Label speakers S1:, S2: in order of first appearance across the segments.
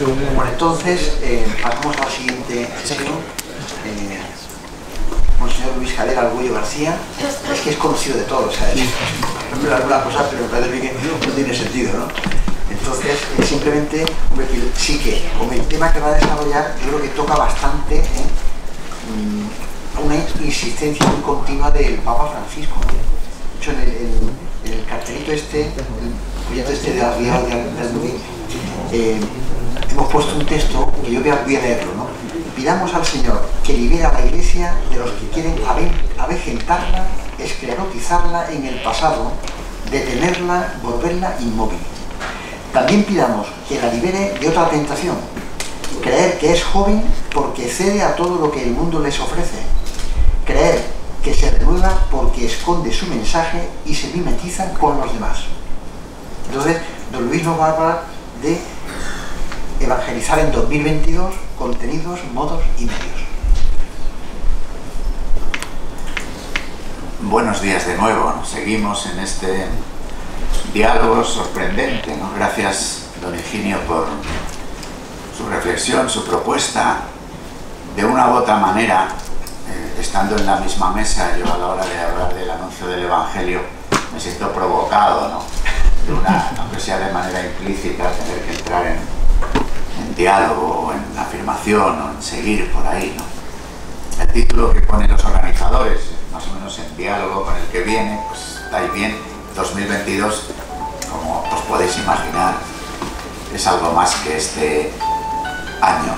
S1: Bueno, entonces pasamos a la siguiente sesión. Monseñor Luis Calera Arguello García, es que es conocido de todos, o sea, no alguna cosa, pero me parece que no tiene sentido, ¿no? Entonces, simplemente, sí que con el tema que va a desarrollar, yo creo que toca bastante una insistencia muy continua del Papa Francisco. De hecho, en el cartelito este, el folleto este de Arriba de hemos puesto un texto que yo voy a leerlo, ¿no? Pidamos al Señor que libere a la Iglesia de los que quieren avejentarla, esclerotizarla en el pasado, detenerla, volverla inmóvil. También pidamos que la libere de otra tentación, creer que es joven porque cede a todo lo que el mundo les ofrece, creer que se renueva porque esconde su mensaje y se mimetiza con los demás. Entonces, don Luis nos va a hablar de evangelizar en 2022, contenidos, modos y medios.
S2: Buenos días de nuevo, seguimos en este diálogo sorprendente, ¿no? Gracias, don Higinio, por su reflexión, su propuesta. De una u otra manera, estando en la misma mesa, yo a la hora de hablar del anuncio del Evangelio me siento provocado, ¿no? Aunque sea de manera implícita, tener que entrar en diálogo, o en afirmación, o en seguir por ahí, ¿no? El título que ponen los organizadores, más o menos en diálogo con el que viene, pues está ahí bien. 2022, como os podéis imaginar, es algo más que este año,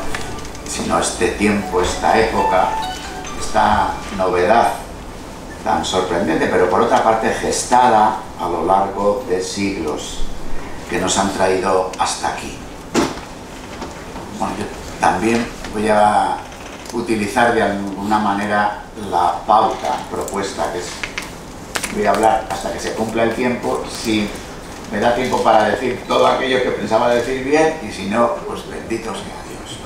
S2: sino este tiempo, esta época, esta novedad tan sorprendente, pero por otra parte gestada a lo largo de siglos, que nos han traído hasta aquí. Bueno, yo también voy a utilizar de alguna manera la pauta propuesta, que es, voy a hablar hasta que se cumpla el tiempo, si me da tiempo para decir todo aquello que pensaba decir bien, y si no, pues bendito sea Dios.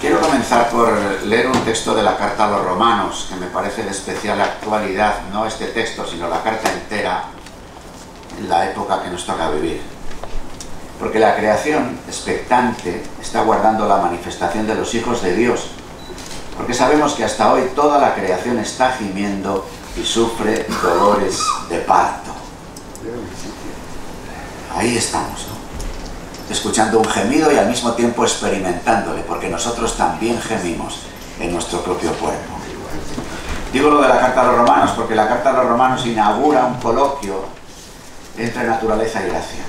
S2: Quiero comenzar por leer un texto de la carta a los Romanos, que me parece de especial actualidad, no este texto, sino la carta entera, en la época que nos toca vivir. Porque la creación, expectante, está guardando la manifestación de los hijos de Dios. Porque sabemos que hasta hoy toda la creación está gimiendo y sufre dolores de parto. Ahí estamos, ¿no? Escuchando un gemido y al mismo tiempo experimentándole, porque nosotros también gemimos en nuestro propio cuerpo. Digo lo de la carta a los Romanos porque la carta a los Romanos inaugura un coloquio entre naturaleza y gracia.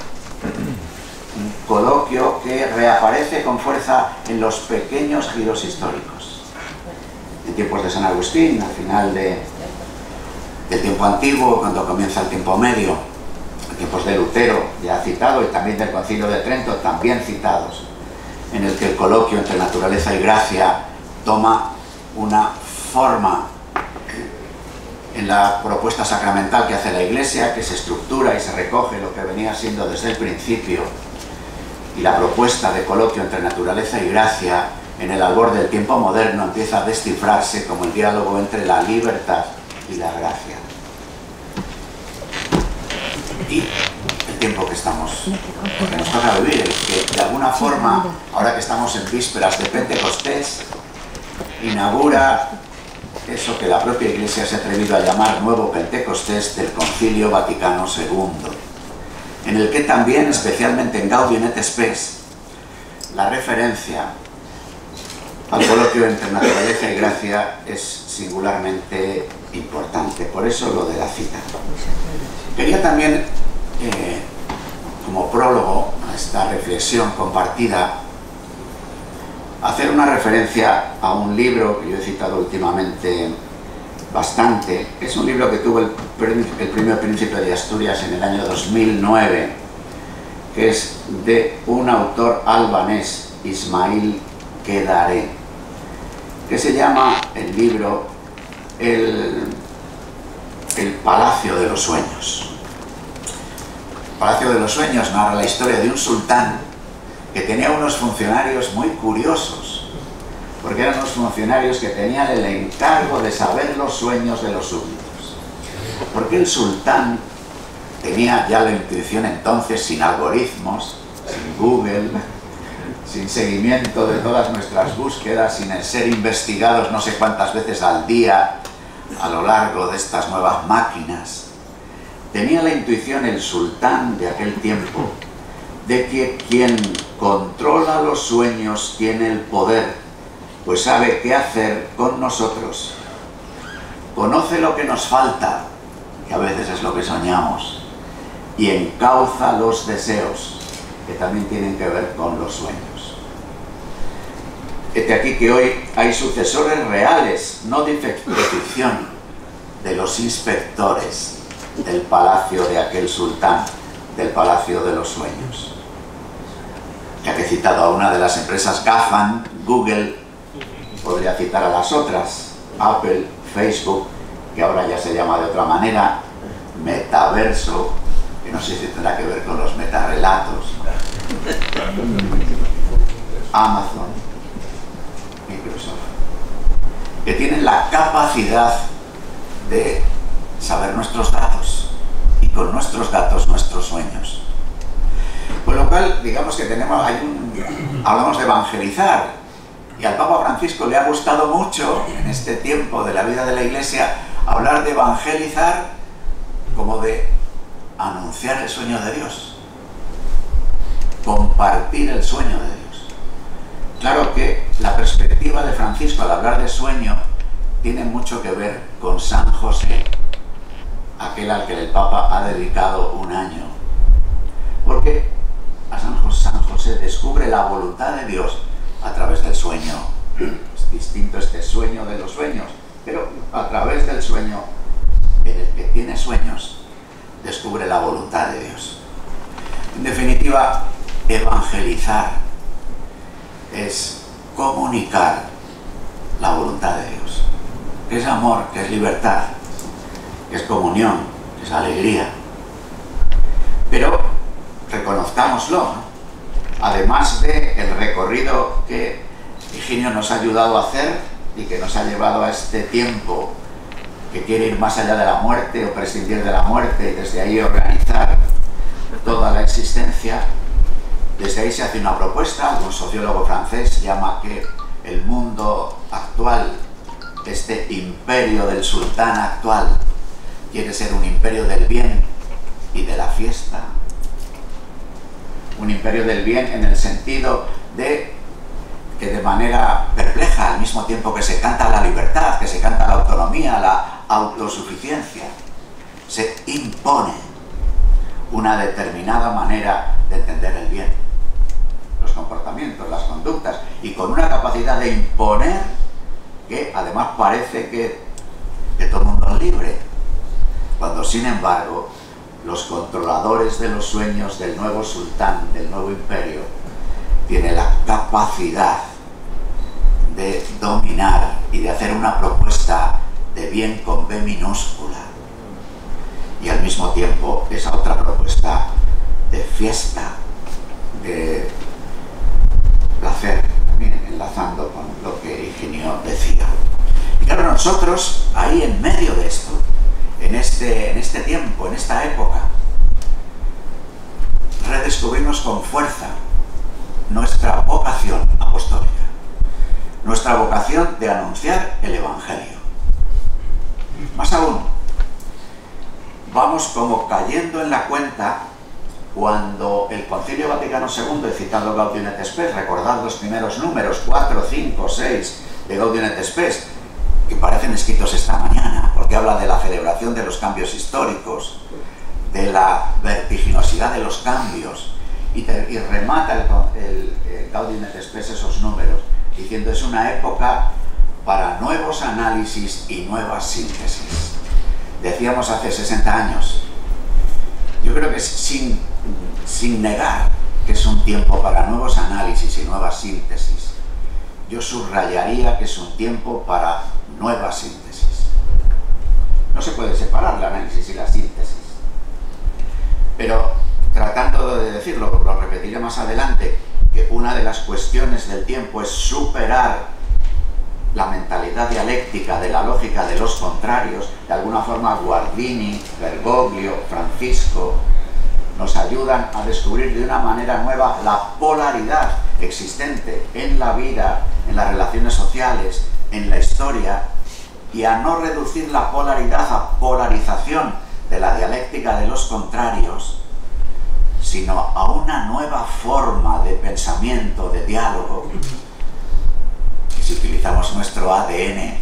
S2: Un coloquio que reaparece con fuerza en los pequeños giros históricos. En tiempos de San Agustín, al final del tiempo antiguo, cuando comienza el tiempo medio, en tiempos de Lutero, ya citado, y también del Concilio de Trento, también citados, en el que el coloquio entre naturaleza y gracia toma una forma en la propuesta sacramental que hace la Iglesia, que se estructura y se recoge lo que venía siendo desde el principio, y la propuesta de coloquio entre naturaleza y gracia en el albor del tiempo moderno empieza a descifrarse como el diálogo entre la libertad y la gracia. Y el tiempo que nos toca vivir, el que de alguna forma, ahora que estamos en vísperas de Pentecostés, inaugura eso que la propia Iglesia se ha atrevido a llamar Nuevo Pentecostés del Concilio Vaticano II, en el que también, especialmente en Gaudium et Spes, la referencia al coloquio entre naturaleza y gracia es singularmente importante. Por eso lo de la cita. Quería también, como prólogo a esta reflexión compartida, hacer una referencia a un libro que yo he citado últimamente bastante. Es un libro que tuvo el premio Príncipe de Asturias en el año 2009, que es de un autor albanés, Ismail Kedaré, que se llama el libro El Palacio de los Sueños. El Palacio de los Sueños narra la historia de un sultán que tenía unos funcionarios muy curiosos, porque eran unos funcionarios que tenían el encargo de saber los sueños de los súbditos. Porque el sultán tenía ya la intuición entonces, sin algoritmos, sin Google, sin seguimiento de todas nuestras búsquedas, sin el ser investigados no sé cuántas veces al día a lo largo de estas nuevas máquinas. Tenía la intuición el sultán de aquel tiempo de que quien controla los sueños tiene el poder, pues sabe qué hacer con nosotros. Conoce lo que nos falta, que a veces es lo que soñamos, y encauza los deseos, que también tienen que ver con los sueños. Este aquí que hoy hay sucesores reales, no de ficción, de los inspectores del palacio de aquel sultán, del palacio de los sueños. Ya que he citado a una de las empresas GAFAM, Google, podría citar a las otras, Apple, Facebook, que ahora ya se llama de otra manera, Metaverso, que no sé si tendrá que ver con los metarrelatos, Amazon, Microsoft, que tienen la capacidad de saber nuestros datos y con nuestros datos nuestros sueños. Con lo cual, digamos que hablamos de evangelizar, y al Papa Francisco le ha gustado mucho en este tiempo de la vida de la Iglesia hablar de evangelizar como de anunciar el sueño de Dios, compartir el sueño de Dios. Claro que la perspectiva de Francisco al hablar de sueño tiene mucho que ver con San José, aquel al que el Papa ha dedicado un año, porque a San José descubre la voluntad de Dios a través del sueño. Es distinto este sueño de los sueños, pero a través del sueño, en el que tiene sueños, descubre la voluntad de Dios. En definitiva, evangelizar es comunicar la voluntad de Dios, que es amor, que es libertad, que es comunión, que es alegría. Pero reconozcámoslo, ¿no? Además del recorrido que Higinio nos ha ayudado a hacer y que nos ha llevado a este tiempo que quiere ir más allá de la muerte o prescindir de la muerte y desde ahí organizar toda la existencia, desde ahí se hace una propuesta. Un sociólogo francés llama que el mundo actual, este imperio del sultán actual, quiere ser un imperio del bien y de la fiesta. Un imperio del bien en el sentido de que de manera perpleja, al mismo tiempo que se canta la libertad, que se canta la autonomía, la autosuficiencia, se impone una determinada manera de entender el bien, los comportamientos, las conductas, y con una capacidad de imponer que además parece que todo el mundo es libre, cuando sin embargo los controladores de los sueños del nuevo sultán, del nuevo imperio, tienen la capacidad de dominar y de hacer una propuesta de bien con B minúscula, y al mismo tiempo esa otra propuesta de fiesta, de placer, también enlazando con lo que Higinio decía. Y claro, nosotros ahí en medio de esto, en este tiempo, en esta época, redescubrimos con fuerza nuestra vocación apostólica, nuestra vocación de anunciar el Evangelio. Más aún, vamos como cayendo en la cuenta cuando el Concilio Vaticano II, he citado Gaudium et Spes, recordad los primeros números, 4, 5, 6 de Gaudium et Spes, que parecen escritos esta mañana, porque habla de la celebración de los cambios históricos, de la vertiginosidad de los cambios, y remata el Gaudium et Spes esos números, diciendo es una época para nuevos análisis y nuevas síntesis. Decíamos hace 60 años, yo creo que sin negar que es un tiempo para nuevos análisis y nuevas síntesis, yo subrayaría que es un tiempo para nuevas síntesis. No se puede separar el análisis y la síntesis. Pero tratando de decirlo, lo repetiré más adelante, que una de las cuestiones del tiempo es superar la mentalidad dialéctica de la lógica de los contrarios. De alguna forma Guardini, Bergoglio, Francisco nos ayudan a descubrir de una manera nueva la polaridad existente en la vida, en las relaciones sociales, en la historia, y a no reducir la polaridad a polarización de la dialéctica de los contrarios, sino a una nueva forma de pensamiento, de diálogo, que si utilizamos nuestro ADN,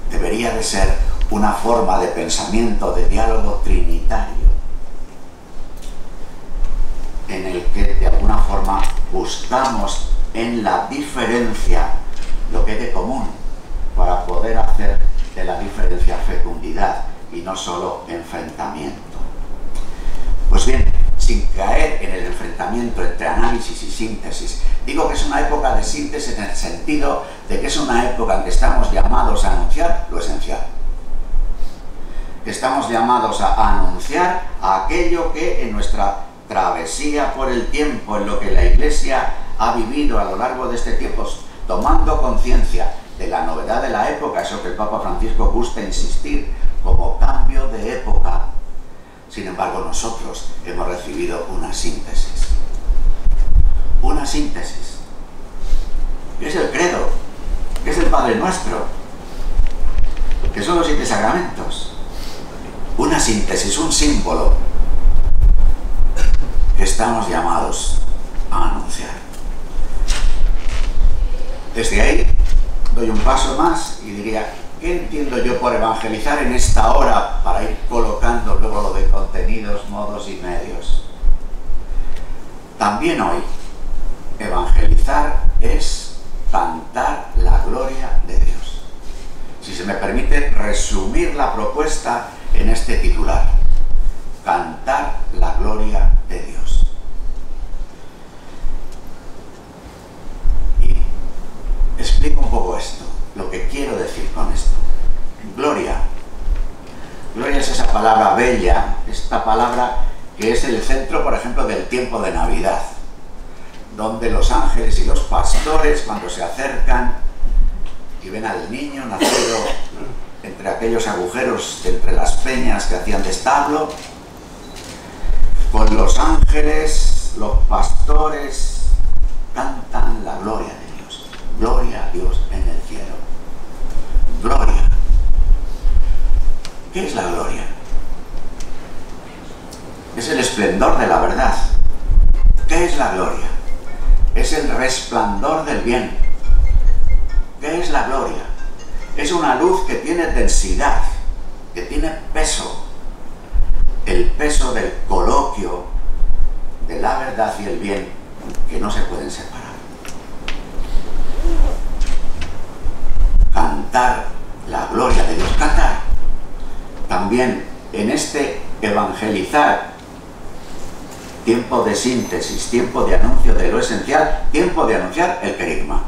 S2: debería de ser una forma de pensamiento, de diálogo trinitario, en el que de alguna forma buscamos en la diferencia lo que hay de común para poder hacer de la diferencia fecundidad y no solo enfrentamiento. Pues bien, sin caer en el enfrentamiento entre análisis y síntesis, digo que es una época de síntesis en el sentido de que es una época en que estamos llamados a anunciar lo esencial. Que estamos llamados a anunciar aquello que en nuestra travesía por el tiempo, en lo que la Iglesia ha vivido a lo largo de este tiempo, tomando conciencia de la novedad de la época, eso que el Papa Francisco gusta insistir, como cambio de época. Sin embargo, nosotros hemos recibido una síntesis. Una síntesis. ¿Qué es el credo? ¿Qué es el Padre Nuestro? ¿Qué son los 7 sacramentos? Una síntesis, un símbolo que estamos llamados a anunciar. Desde ahí doy un paso más y diría, ¿qué entiendo yo por evangelizar en esta hora para ir colocando luego lo de contenidos, modos y medios? También hoy, evangelizar es cantar la gloria de Dios. Si se me permite resumir la propuesta en este titular: cantar la gloria de Dios. Y explico un poco esto, lo que quiero decir con esto. Gloria. Gloria es esa palabra bella, esta palabra que es el centro, por ejemplo, del tiempo de Navidad, donde los ángeles y los pastores, cuando se acercan y ven al niño nacido entre aquellos agujeros, entre las peñas que hacían de establo, con los ángeles, los pastores cantan la gloria de Dios. Gloria a Dios en el cielo. Gloria. ¿Qué es la gloria? Es el esplendor de la verdad. ¿Qué es la gloria? Es el resplandor del bien. ¿Qué es la gloria? Es una luz que tiene densidad, que tiene peso. El peso del coloquio de la verdad y el bien, que no se pueden separar. Cantar la gloria de Dios. Cantar. También en este evangelizar, tiempo de síntesis, tiempo de anuncio de lo esencial, tiempo de anunciar el querigma.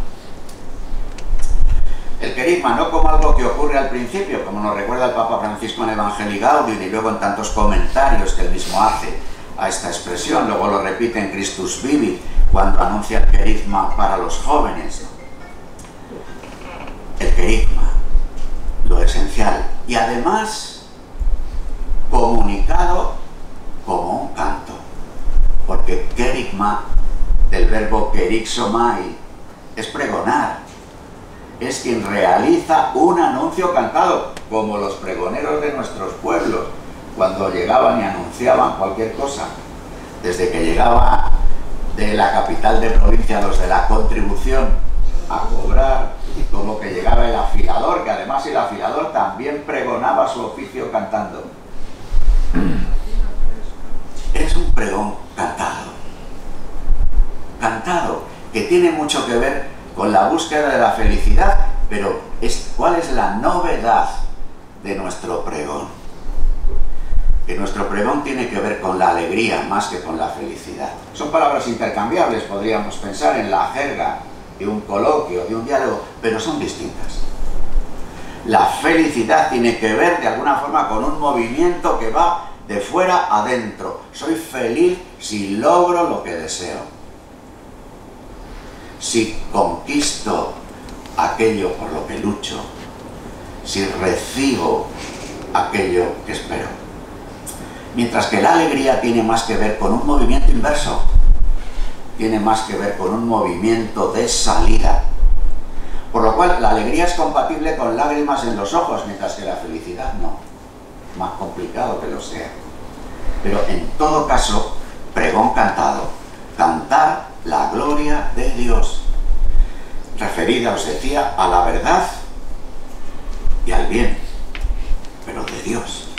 S2: El querigma no como algo que ocurre al principio, como nos recuerda el Papa Francisco en Evangelii Gaudium y luego en tantos comentarios que él mismo hace a esta expresión, luego lo repite en Christus Vivit cuando anuncia el querigma para los jóvenes. El querigma, lo esencial, y además comunicado como un canto, porque querigma, del verbo kerixomai, es pregonar. Es quien realiza un anuncio cantado, como los pregoneros de nuestros pueblos, cuando llegaban y anunciaban cualquier cosa. Desde que llegaba de la capital de provincia los de la contribución a cobrar, como que llegaba el afilador, que además el afilador también pregonaba su oficio cantando. Es un pregón cantado. Cantado, que tiene mucho que ver con la búsqueda de la felicidad, pero ¿cuál es la novedad de nuestro pregón? Que nuestro pregón tiene que ver con la alegría más que con la felicidad. Son palabras intercambiables, podríamos pensar en la jerga de un coloquio, de un diálogo, pero son distintas. La felicidad tiene que ver de alguna forma con un movimiento que va de fuera a adentro. Soy feliz si logro lo que deseo. Si conquisto aquello por lo que lucho, si recibo aquello que espero. Mientras que la alegría tiene más que ver con un movimiento inverso, tiene más que ver con un movimiento de salida. Por lo cual la alegría es compatible con lágrimas en los ojos, mientras que la felicidad no. Más complicado que lo sea. Pero en todo caso, pregón cantado, cantar la gloria de Dios, referida, os decía, a la verdad y al bien, pero de Dios.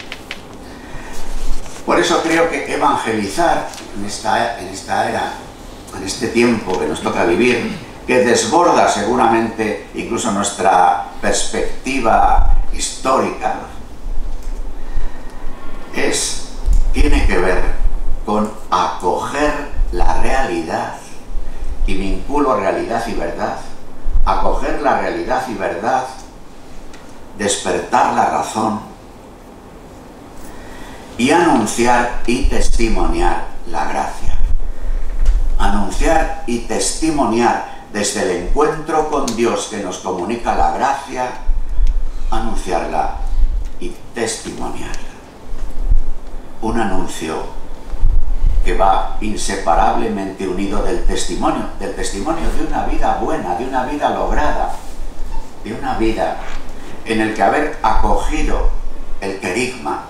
S2: Por eso creo que evangelizar en esta era, en este tiempo que nos toca vivir, que desborda seguramente incluso nuestra perspectiva histórica, tiene que ver con acoger la realidad, y vinculo realidad y verdad, acoger la realidad y verdad, despertar la razón y anunciar y testimoniar la gracia. Anunciar y testimoniar desde el encuentro con Dios que nos comunica la gracia, anunciarla y testimoniarla. Un anuncio que va inseparablemente unido del testimonio de una vida buena, de una vida lograda, de una vida en el que haber acogido el querigma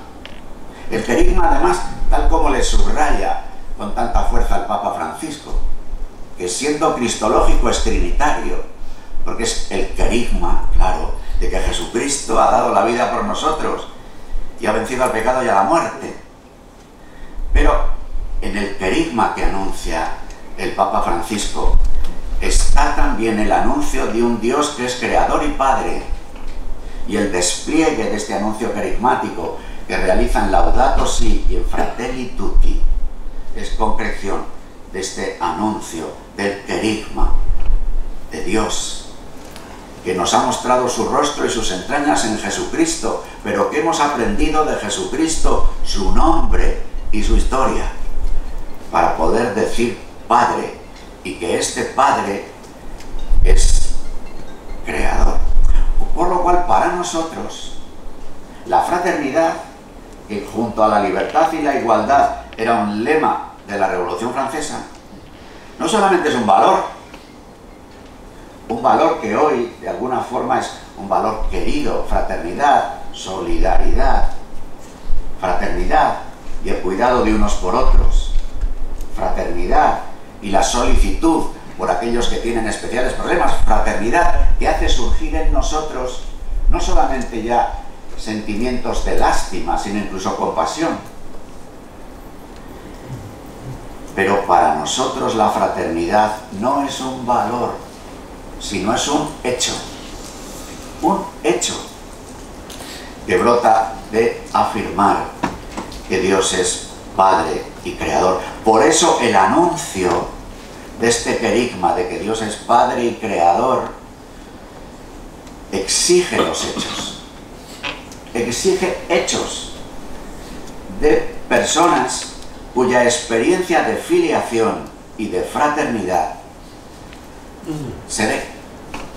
S2: además, tal como le subraya con tanta fuerza el Papa Francisco, que siendo cristológico es trinitario, porque es el querigma, claro, de que Jesucristo ha dado la vida por nosotros y ha vencido al pecado y a la muerte. Pero en el querigma que anuncia el Papa Francisco está también el anuncio de un Dios que es creador y padre, y el despliegue de este anuncio querigmático que realizan Laudato Si y en Fratelli Tutti es concreción de este anuncio del querigma de Dios, que nos ha mostrado su rostro y sus entrañas en Jesucristo, pero que hemos aprendido de Jesucristo su nombre y su historia, para poder decir Padre, y que este Padre es creador. Por lo cual, para nosotros, la fraternidad, que junto a la libertad y la igualdad era un lema de la Revolución Francesa, no solamente es un valor que hoy de alguna forma es un valor querido: fraternidad, solidaridad, fraternidad y el cuidado de unos por otros, fraternidad y la solicitud por aquellos que tienen especiales problemas, fraternidad que hace surgir en nosotros no solamente ya sentimientos de lástima, sino incluso compasión. Pero para nosotros la fraternidad no es un valor, sino es un hecho que brota de afirmar que Dios es Padre y Creador. Por eso el anuncio de este querigma de que Dios es Padre y Creador exige los hechos, exige hechos de personas cuya experiencia de filiación y de fraternidad se ve,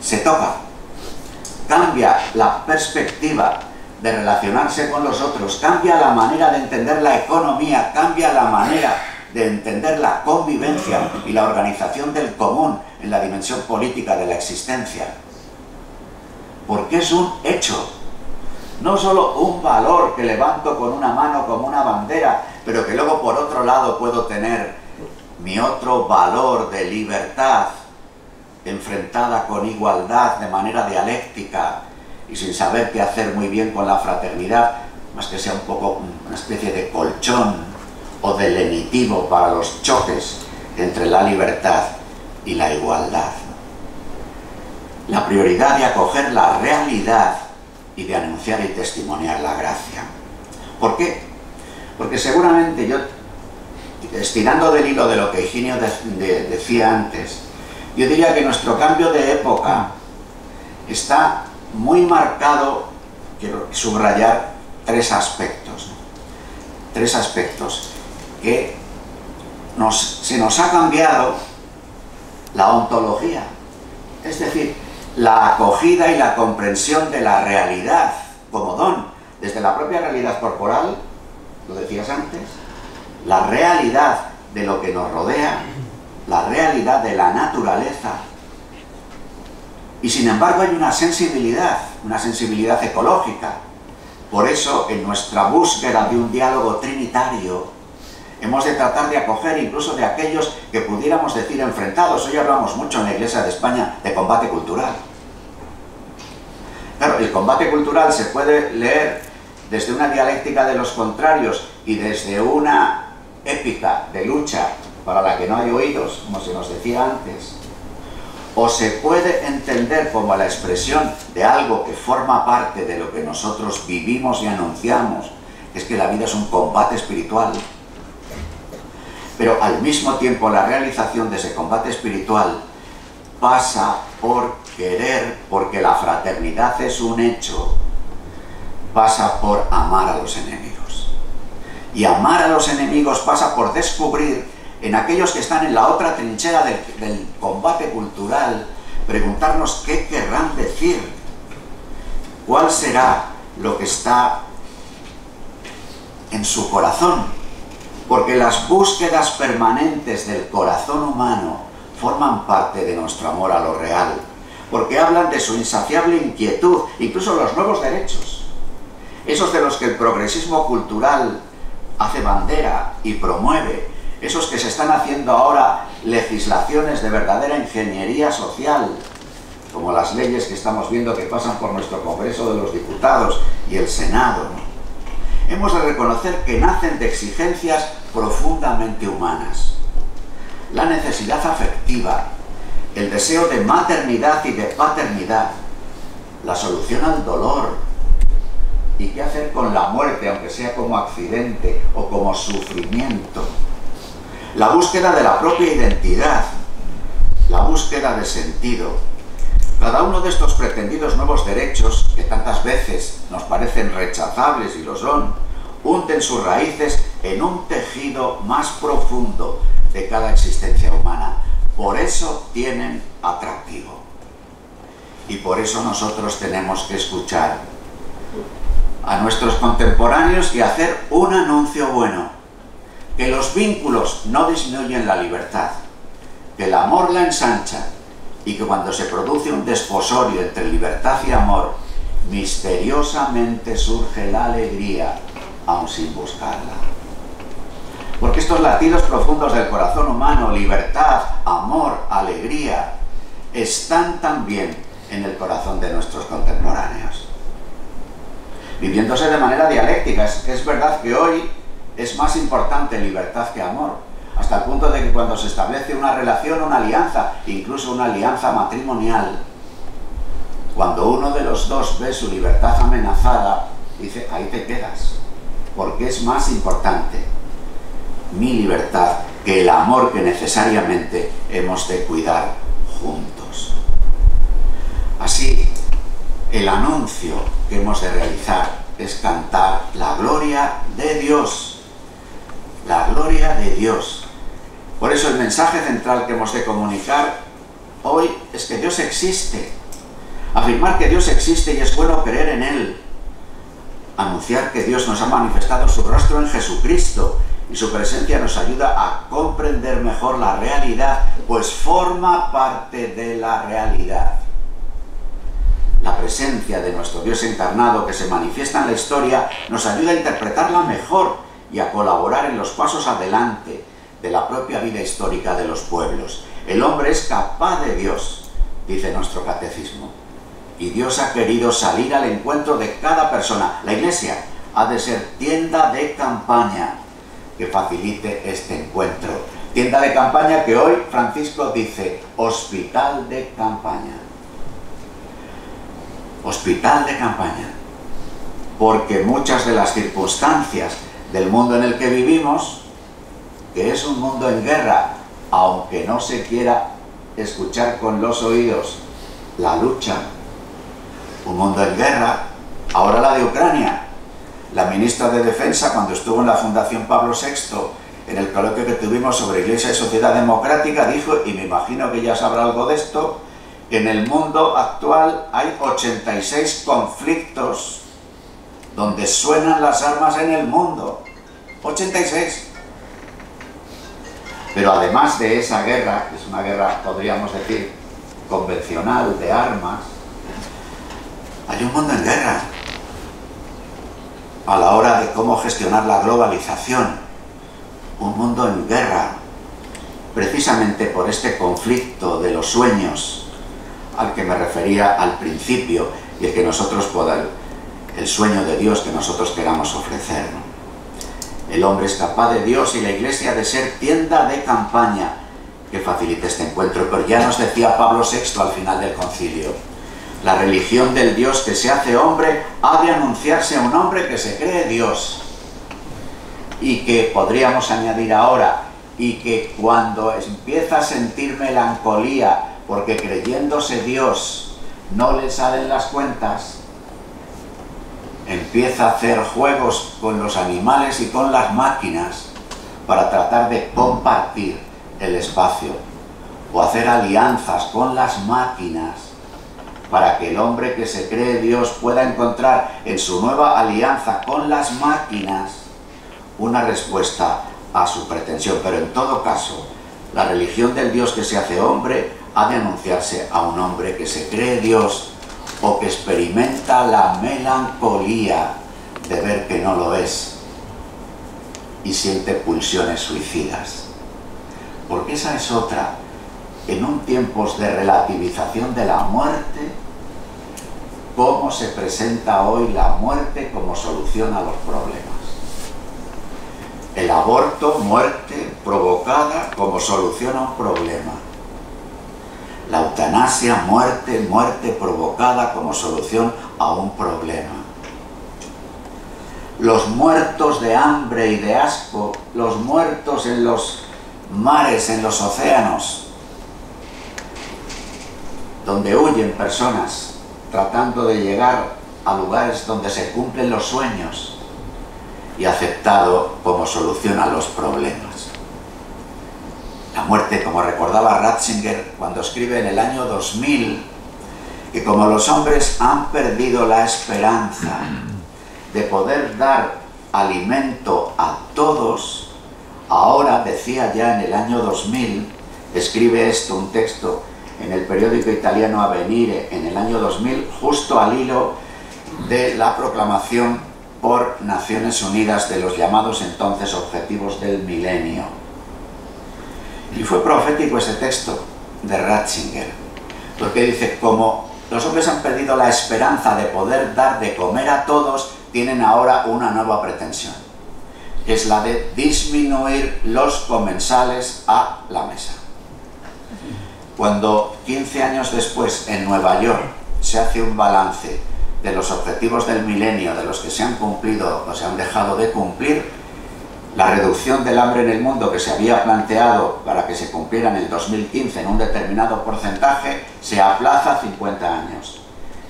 S2: se toca, cambia la perspectiva de relacionarse con los otros, cambia la manera de entender la economía, cambia la manera de entender la convivencia y la organización del común en la dimensión política de la existencia. Porque es un hecho, no solo un valor que levanto con una mano como una bandera, pero que luego por otro lado puedo tener mi otro valor de libertad enfrentada con igualdad de manera dialéctica y sin saber qué hacer muy bien con la fraternidad, más que sea un poco una especie de colchón o de lenitivo para los choques entre la libertad y la igualdad. La prioridad de acoger la realidad y de anunciar y testimoniar la gracia. ¿Por qué? Porque seguramente yo, estirando del hilo de lo que Higinio decía antes, yo diría que nuestro cambio de época está muy marcado, quiero subrayar tres aspectos, ¿no? Tres aspectos que se nos ha cambiado la ontología, es decir, la acogida y la comprensión de la realidad como don, desde la propia realidad corporal lo decías antes, la realidad de lo que nos rodea, la realidad de la naturaleza. Y sin embargo hay una sensibilidad ecológica. Por eso, en nuestra búsqueda de un diálogo trinitario, hemos de tratar de acoger incluso de aquellos que pudiéramos decir enfrentados. Hoy hablamos mucho en la Iglesia de España de combate cultural. Claro, el combate cultural se puede leer desde una dialéctica de los contrarios y desde una épica de lucha para la que no hay oídos, como se nos decía antes. O se puede entender como la expresión de algo que forma parte de lo que nosotros vivimos y anunciamos, que es que la vida es un combate espiritual. Pero al mismo tiempo la realización de ese combate espiritual pasa por querer, porque la fraternidad es un hecho, pasa por amar a los enemigos. Y amar a los enemigos pasa por descubrir en aquellos que están en la otra trinchera del combate cultural, preguntarnos qué querrán decir, cuál será lo que está en su corazón, porque las búsquedas permanentes del corazón humano forman parte de nuestro amor a lo real, porque hablan de su insaciable inquietud, incluso los nuevos derechos, esos de los que el progresismo cultural hace bandera y promueve, esos que se están haciendo ahora legislaciones de verdadera ingeniería social, como las leyes que estamos viendo que pasan por nuestro Congreso de los Diputados y el Senado. Hemos de reconocer que nacen de exigencias profundamente humanas. La necesidad afectiva, el deseo de maternidad y de paternidad, la solución al dolor, y qué hacer con la muerte, aunque sea como accidente o como sufrimiento. La búsqueda de la propia identidad, la búsqueda de sentido. Cada uno de estos pretendidos nuevos derechos, que tantas veces nos parecen rechazables y lo son, hunden sus raíces en un tejido más profundo de cada existencia humana. Por eso tienen atractivo. Y por eso nosotros tenemos que escuchar a nuestros contemporáneos y hacer un anuncio bueno. Que los vínculos no disminuyen la libertad, que el amor la ensancha y que cuando se produce un desposorio entre libertad y amor, misteriosamente surge la alegría, aun sin buscarla. Porque estos latidos profundos del corazón humano, libertad, amor, alegría, están también en el corazón de nuestros contemporáneos. Viviéndose de manera dialéctica, es verdad que hoy es más importante libertad que amor, hasta el punto de que cuando se establece una relación, una alianza, incluso una alianza matrimonial, cuando uno de los dos ve su libertad amenazada, dice, ahí te quedas, porque es más importante mi libertad que el amor que necesariamente hemos de cuidar juntos. Así, el anuncio que hemos de realizar es cantar la gloria de Dios. La gloria de Dios. Por eso el mensaje central que hemos de comunicar hoy es que Dios existe. Afirmar que Dios existe y es bueno creer en Él. Anunciar que Dios nos ha manifestado su rostro en Jesucristo y su presencia nos ayuda a comprender mejor la realidad, pues forma parte de la realidad. La presencia de nuestro Dios encarnado que se manifiesta en la historia nos ayuda a interpretarla mejor y a colaborar en los pasos adelante de la propia vida histórica de los pueblos. El hombre es capaz de Dios, dice nuestro catecismo, y Dios ha querido salir al encuentro de cada persona. La Iglesia ha de ser tienda de campaña que facilite este encuentro. Tienda de campaña que hoy Francisco dice hospital de campaña. Hospital de campaña. Porque muchas de las circunstancias del mundo en el que vivimos, que es un mundo en guerra, aunque no se quiera escuchar con los oídos la lucha, un mundo en guerra, ahora la de Ucrania. La ministra de Defensa, cuando estuvo en la Fundación Pablo VI, en el coloquio que tuvimos sobre Iglesia y Sociedad Democrática, dijo, y me imagino que ya sabrá algo de esto, que en el mundo actual hay 86 conflictos donde suenan las armas en el mundo. 86. Pero además de esa guerra, que es una guerra, podríamos decir, convencional, de armas, hay un mundo en guerra a la hora de cómo gestionar la globalización. Un mundo en guerra, precisamente por este conflicto de los sueños al que me refería al principio y el que nosotros el sueño de Dios que nosotros queramos ofrecer, ¿no? El hombre es capaz de Dios y la Iglesia de ser tienda de campaña que facilite este encuentro. Pero ya nos decía Pablo VI al final del concilio: la religión del Dios que se hace hombre ha de anunciarse a un hombre que se cree Dios. Y que podríamos añadir ahora, y que cuando empieza a sentir melancolía porque creyéndose Dios no le salen las cuentas, empieza a hacer juegos con los animales y con las máquinas para tratar de compartir el espacio, o hacer alianzas con las máquinas para que el hombre que se cree Dios pueda encontrar en su nueva alianza con las máquinas una respuesta a su pretensión. Pero en todo caso, la religión del Dios que se hace hombre ha de anunciarse a un hombre que se cree Dios o que experimenta la melancolía de ver que no lo es y siente pulsiones suicidas. Porque esa es otra. En un tiempos de relativización de la muerte, ¿cómo se presenta hoy la muerte como solución a los problemas? El aborto, muerte provocada como solución a un problema. La eutanasia, muerte provocada como solución a un problema. Los muertos de hambre y de asco, los muertos en los mares, en los océanos, donde huyen personas tratando de llegar a lugares donde se cumplen los sueños, y aceptado como solución a los problemas. La muerte, como recordaba Ratzinger cuando escribe en el año 2000, que como los hombres han perdido la esperanza de poder dar alimento a todos, ahora, decía ya en el año 2000, escribe esto, un texto en el periódico italiano Avvenire en el año 2000, justo al hilo de la proclamación por Naciones Unidas de los llamados entonces Objetivos del Milenio. Y fue profético ese texto de Ratzinger, porque dice: como los hombres han perdido la esperanza de poder dar de comer a todos, tienen ahora una nueva pretensión, que es la de disminuir los comensales a la mesa. Cuando 15 años después en Nueva York se hace un balance de los objetivos del milenio, de los que se han cumplido o se han dejado de cumplir, la reducción del hambre en el mundo que se había planteado para que se cumpliera en el 2015 en un determinado porcentaje, se aplaza 50 años.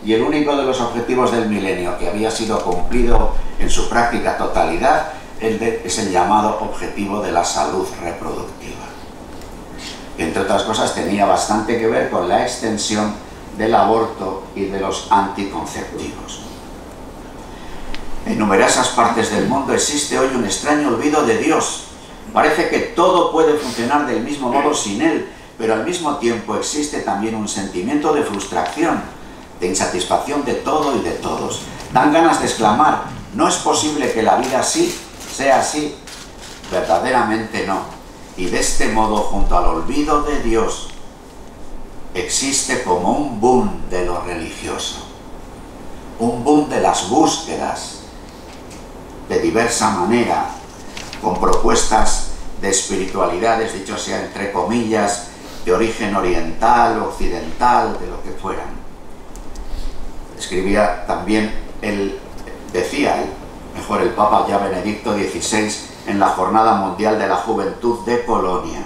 S2: Y el único de los objetivos del milenio que había sido cumplido en su práctica totalidad es el llamado objetivo de la salud reproductiva. Entre otras cosas, tenía bastante que ver con la extensión del aborto y de los anticonceptivos. En numerosas partes del mundo existe hoy un extraño olvido de Dios. Parece que todo puede funcionar del mismo modo sin Él, pero al mismo tiempo existe también un sentimiento de frustración, de insatisfacción de todo y de todos. Dan ganas de exclamar: no es posible que la vida así sea así. Verdaderamente no. Y de este modo, junto al olvido de Dios, existe como un boom de lo religioso, un boom de las búsquedas de diversa manera, con propuestas de espiritualidades, dicho sea entre comillas, de origen oriental, occidental, de lo que fueran. Escribía también, decía el Papa ya Benedicto XVI en la Jornada Mundial de la Juventud de Polonia: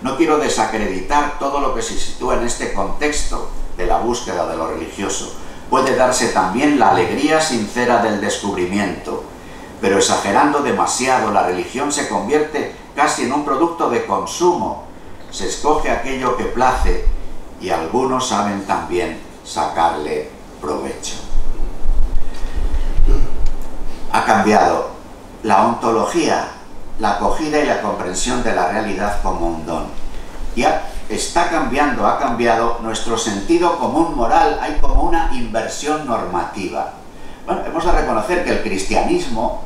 S2: no quiero desacreditar todo lo que se sitúa en este contexto de la búsqueda de lo religioso. Puede darse también la alegría sincera del descubrimiento, pero exagerando demasiado, la religión se convierte casi en un producto de consumo. Se escoge aquello que place y algunos saben también sacarle provecho. Ha cambiado la ontología, la acogida y la comprensión de la realidad como un don. Ya está cambiando, ha cambiado nuestro sentido común moral, hay como una inversión normativa. Bueno, hemos de reconocer que el cristianismo,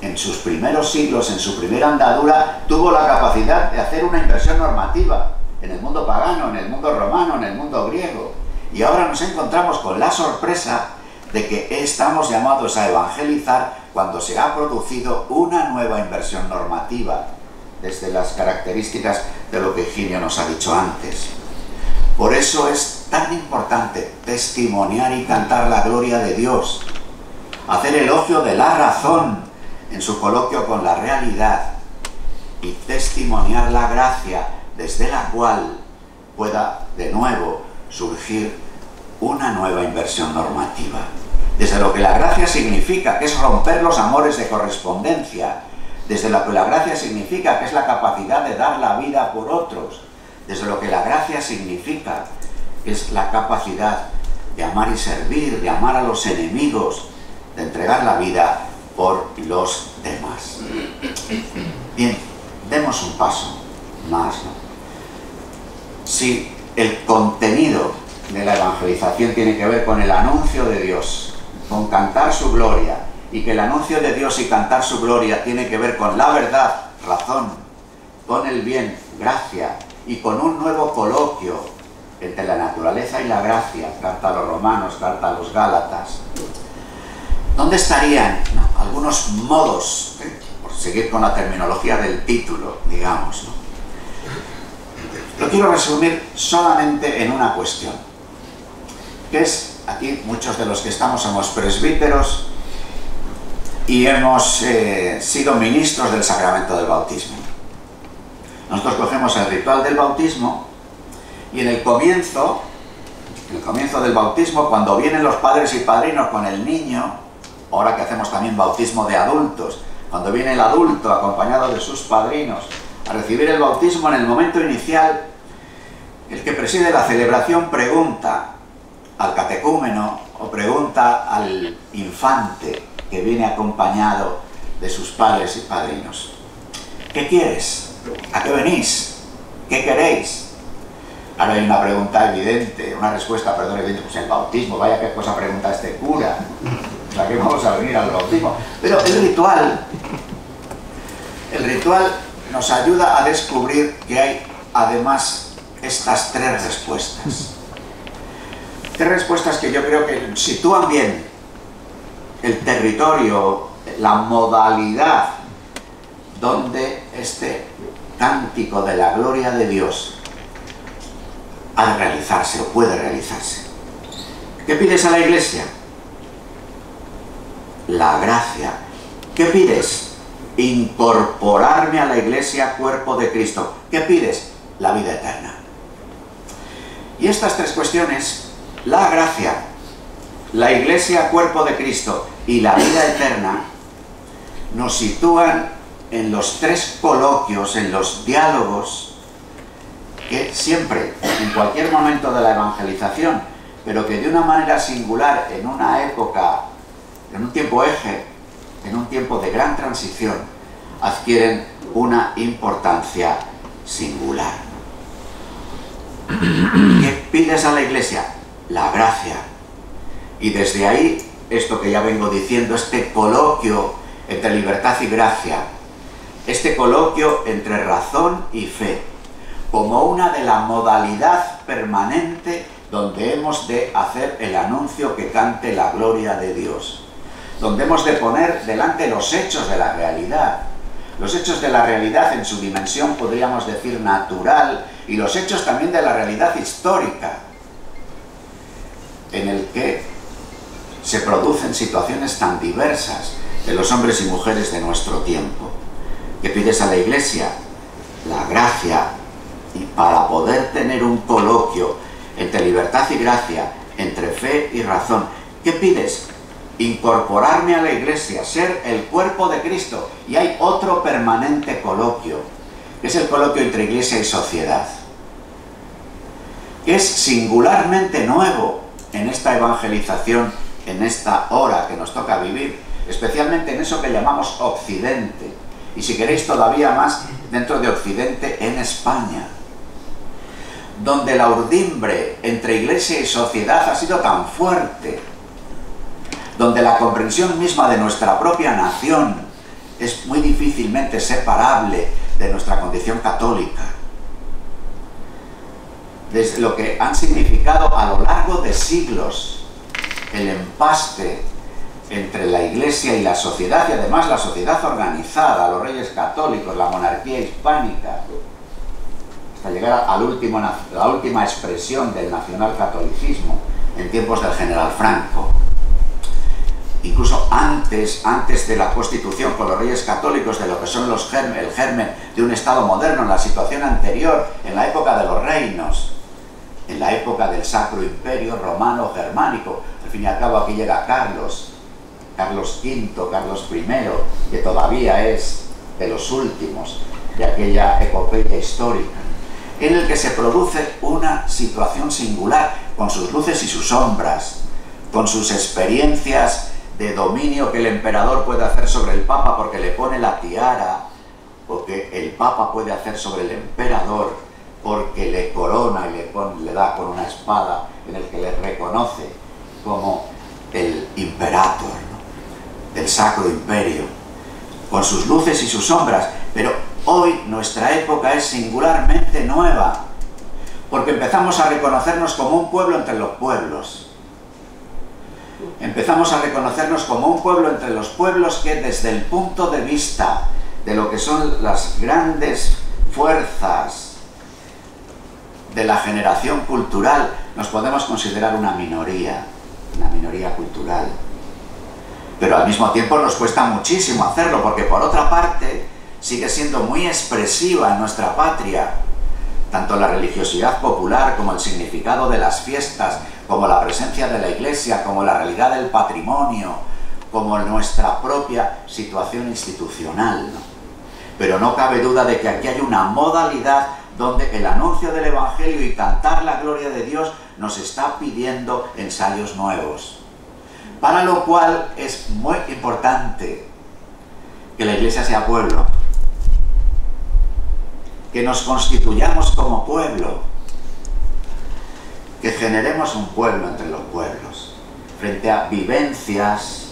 S2: en sus primeros siglos, en su primera andadura, tuvo la capacidad de hacer una inversión normativa en el mundo pagano, en el mundo romano, en el mundo griego. Y ahora nos encontramos con la sorpresa de que estamos llamados a evangelizar cuando se ha producido una nueva inversión normativa, desde las características de lo que Higinio nos ha dicho antes. Por eso es tan importante testimoniar y cantar la gloria de Dios, hacer elogio de la razón en su coloquio con la realidad y testimoniar la gracia desde la cual pueda de nuevo surgir una nueva inversión normativa. Desde lo que la gracia significa, que es romper los amores de correspondencia, desde lo que la gracia significa, que es la capacidad de dar la vida por otros, desde lo que la gracia significa, que es la capacidad de amar y servir, de amar a los enemigos, de entregar la vida por los demás. Bien, demos un paso más, ¿no? Si el contenido de la evangelización tiene que ver con el anuncio de Dios, con cantar su gloria, y que el anuncio de Dios y cantar su gloria tiene que ver con la verdad, razón, con el bien, gracia, y con un nuevo coloquio entre la naturaleza y la gracia, carta a los romanos, carta a los gálatas. ¿Dónde estarían algunos modos, por seguir con la terminología del título, digamos, ¿no? Lo quiero resumir solamente en una cuestión, que es, aquí muchos de los que estamos somos presbíteros y hemos sido ministros del sacramento del bautismo. Nosotros cogemos el ritual del bautismo y en el comienzo del bautismo, cuando vienen los padres y padrinos con el niño, ahora que hacemos también bautismo de adultos, cuando viene el adulto acompañado de sus padrinos a recibir el bautismo, en el momento inicial, el que preside la celebración pregunta al catecúmeno o pregunta al infante que viene acompañado de sus padres y padrinos: ¿qué quieres? ¿A qué venís? ¿Qué queréis? Ahora hay una pregunta evidente, una respuesta, perdón, evidente, pues el bautismo, vaya qué cosa pregunta este cura. O sea, que vamos a venir al bautismo. Pero el ritual nos ayuda a descubrir que hay además estas tres respuestas. Tres respuestas que yo creo que sitúan bien el territorio, la modalidad donde este cántico de la gloria de Dios ha de realizarse o puede realizarse. ¿Qué pides a la Iglesia? La gracia. ¿Qué pides? Incorporarme a la Iglesia, cuerpo de Cristo. ¿Qué pides? La vida eterna. Y estas tres cuestiones, la gracia, la Iglesia, cuerpo de Cristo y la vida eterna, nos sitúan en los tres coloquios, en los diálogos que siempre, en cualquier momento de la evangelización, pero que de una manera singular, en una época, en un tiempo eje, en un tiempo de gran transición, adquieren una importancia singular. ¿Qué pides a la Iglesia? La gracia. Y desde ahí, esto que ya vengo diciendo, este coloquio entre libertad y gracia, este coloquio entre razón y fe, como una de la modalidad permanente donde hemos de hacer el anuncio que cante la gloria de Dios, donde hemos de poner delante los hechos de la realidad, los hechos de la realidad en su dimensión, podríamos decir, natural, y los hechos también de la realidad histórica, en el que se producen situaciones tan diversas de los hombres y mujeres de nuestro tiempo. ¿Qué pides a la Iglesia? La gracia. Y para poder tener un coloquio entre libertad y gracia, entre fe y razón, ¿qué pides? Incorporarme a la Iglesia, ser el cuerpo de Cristo. Y hay otro permanente coloquio, que es el coloquio entre Iglesia y sociedad, que es singularmente nuevo en esta evangelización, en esta hora que nos toca vivir, especialmente en eso que llamamos Occidente, y si queréis todavía más dentro de Occidente, en España, donde la urdimbre entre iglesia y sociedad ha sido tan fuerte, donde la comprensión misma de nuestra propia nación es muy difícilmente separable de nuestra condición católica, desde lo que han significado a lo largo de siglos el empaste entre la Iglesia y la sociedad, y además la sociedad organizada, los reyes católicos, la monarquía hispánica, hasta llegar a la última expresión del nacionalcatolicismo en tiempos del general Franco. Incluso antes de la Constitución, con los reyes católicos, de lo que son el germen de un Estado moderno, en la situación anterior, en la época de los reinos, en la época del Sacro Imperio Romano Germánico. Al fin y al cabo aquí llega Carlos V, Carlos I, que todavía es de los últimos de aquella epopeya histórica, en el que se produce una situación singular, con sus luces y sus sombras, con sus experiencias de dominio que el emperador puede hacer sobre el Papa porque le pone la tiara, o que el Papa puede hacer sobre el emperador porque le corona y le da con una espada en el que le reconoce como el imperator, ¿no?, del Sacro Imperio, con sus luces y sus sombras. Pero hoy nuestra época es singularmente nueva, porque empezamos a reconocernos como un pueblo entre los pueblos. Empezamos a reconocernos como un pueblo entre los pueblos que, desde el punto de vista de lo que son las grandes fuerzas de la generación cultural, nos podemos considerar una minoría cultural. Pero al mismo tiempo nos cuesta muchísimo hacerlo, porque por otra parte sigue siendo muy expresiva en nuestra patria tanto la religiosidad popular como el significado de las fiestas, como la presencia de la Iglesia, como la realidad del patrimonio, como nuestra propia situación institucional, ¿no? Pero no cabe duda de que aquí hay una modalidad donde el anuncio del Evangelio y cantar la gloria de Dios nos está pidiendo ensayos nuevos. Para lo cual es muy importante que la Iglesia sea pueblo, que nos constituyamos como pueblo, que generemos un pueblo entre los pueblos, frente a vivencias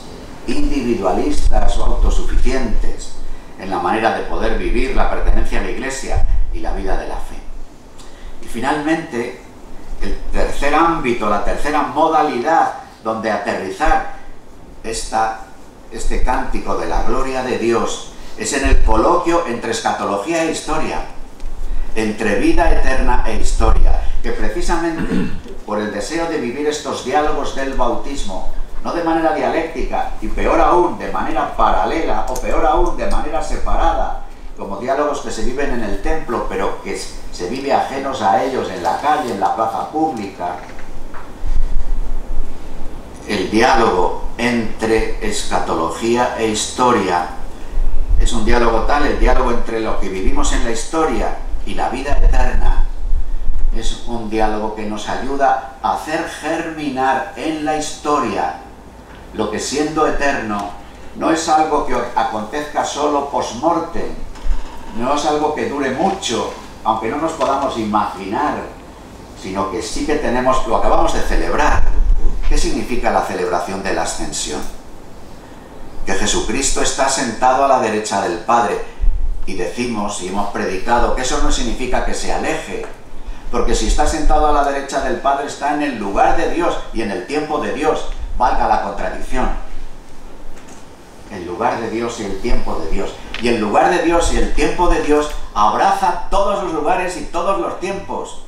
S2: individualistas o autosuficientes en la manera de poder vivir la pertenencia a la Iglesia y la vida de la fe. Y finalmente, el tercer ámbito, la tercera modalidad donde aterrizar este cántico de la gloria de Dios es en el coloquio entre escatología e historia, entre vida eterna e historia, que precisamente por el deseo de vivir estos diálogos del bautismo, no de manera dialéctica, y peor aún de manera paralela, o peor aún de manera separada, como diálogos que se viven en el templo, pero que se vive ajenos a ellos en la calle, en la plaza pública. El diálogo entre escatología e historia es un diálogo tal, el diálogo entre lo que vivimos en la historia y la vida eterna, es un diálogo que nos ayuda a hacer germinar en la historia lo que, siendo eterno, no es algo que acontezca solo post-mortem, no es algo que dure mucho, aunque no nos podamos imaginar, sino que sí que tenemos, lo acabamos de celebrar. ¿Qué significa la celebración de la ascensión? Que Jesucristo está sentado a la derecha del Padre, y decimos y hemos predicado que eso no significa que se aleje, porque si está sentado a la derecha del Padre está en el lugar de Dios y en el tiempo de Dios, valga la contradicción. El lugar de Dios y el tiempo de Dios. Y el lugar de Dios y el tiempo de Dios abraza todos los lugares y todos los tiempos.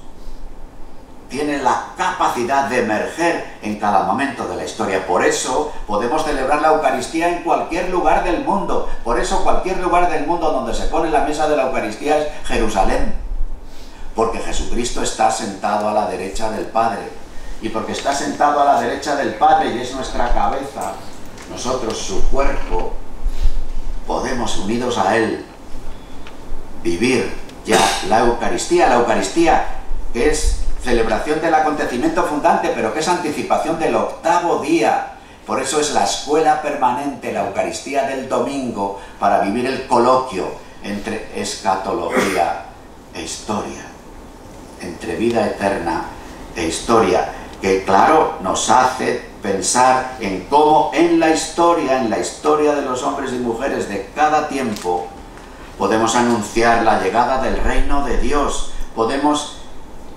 S2: Tiene la capacidad de emerger en cada momento de la historia. Por eso podemos celebrar la Eucaristía en cualquier lugar del mundo. Por eso cualquier lugar del mundo donde se pone la mesa de la Eucaristía es Jerusalén. Porque Jesucristo está sentado a la derecha del Padre. Y porque está sentado a la derecha del Padre y es nuestra cabeza, nosotros, su cuerpo, podemos, unidos a Él, vivir ya la Eucaristía. La Eucaristía que es celebración del acontecimiento fundante, pero que es anticipación del octavo día, Por eso es la escuela permanente, la Eucaristía del domingo, para vivir el coloquio entre escatología e historia, entre vida eterna e historia, que claro, nos hace pensar en cómo en la historia de los hombres y mujeres de cada tiempo, podemos anunciar la llegada del reino de Dios, podemos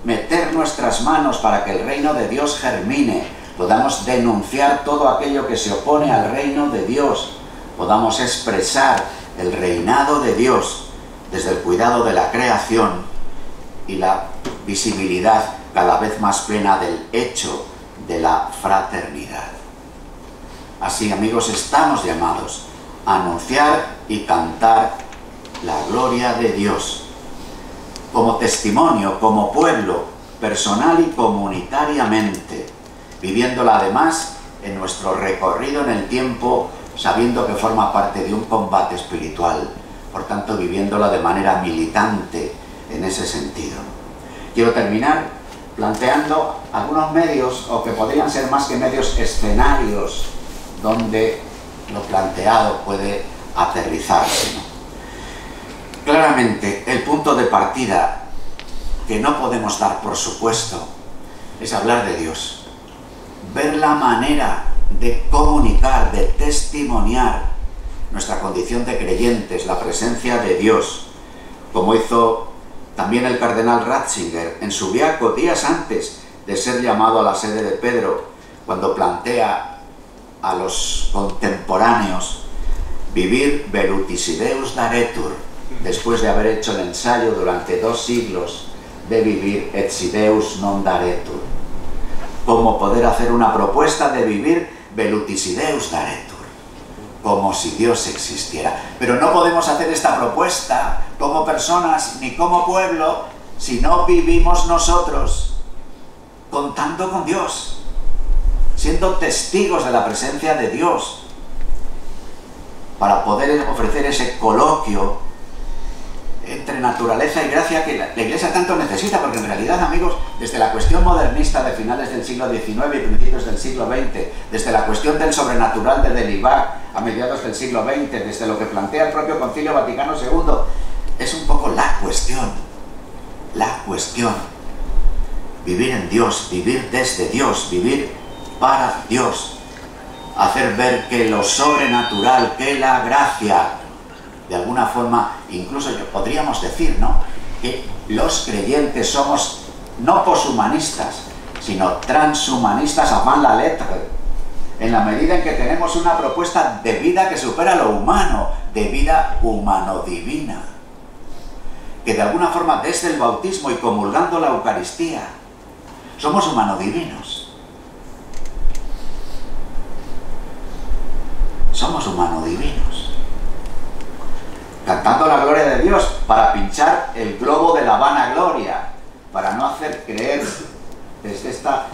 S2: meter nuestras manos para que el reino de Dios germine, podamos denunciar todo aquello que se opone al reino de Dios, podamos expresar el reinado de Dios desde el cuidado de la creación y la visibilidad cada vez más plena del hecho de la fraternidad. Así, amigos, estamos llamados a anunciar y cantar la gloria de Dios como testimonio, como pueblo, personal y comunitariamente, viviéndola además en nuestro recorrido en el tiempo, sabiendo que forma parte de un combate espiritual, por tanto viviéndola de manera militante en ese sentido. Quiero terminar planteando algunos medios, o que podrían ser más que medios, escenarios donde lo planteado puede aterrizarse, ¿no? Claramente, el punto de partida que no podemos dar por supuesto es hablar de Dios, ver la manera de comunicar, de testimoniar nuestra condición de creyentes, la presencia de Dios, como hizo también el cardenal Ratzinger en Subiaco días antes de ser llamado a la sede de Pedro, cuando plantea a los contemporáneos vivir velutisideus daretur, después de haber hecho el ensayo durante 2 siglos de vivir etsideus non daretur. Cómo poder hacer una propuesta de vivir velutisideus daretur, como si Dios existiera. Pero no podemos hacer esta propuesta como personas ni como pueblo si no vivimos nosotros contando con Dios, siendo testigos de la presencia de Dios, para poder ofrecer ese coloquio entre naturaleza y gracia que la Iglesia tanto necesita, porque en realidad, amigos, desde la cuestión modernista de finales del siglo XIX y principios del siglo XX, desde la cuestión del sobrenatural de Delibac a mediados del siglo XX, desde lo que plantea el propio Concilio Vaticano II, es un poco la cuestión, vivir en Dios, vivir desde Dios, vivir para Dios, hacer ver que lo sobrenatural, que la gracia, de alguna forma, incluso podríamos decir, ¿no?, que los creyentes somos no poshumanistas, sino transhumanistas avant la lettre, en la medida en que tenemos una propuesta de vida que supera lo humano, de vida humano-divina, que de alguna forma desde el bautismo y comulgando la Eucaristía, somos humano-divinos. Somos humano-divinos. Cantando la gloria de Dios para pinchar el globo de la vanagloria, para no hacer creer desde esta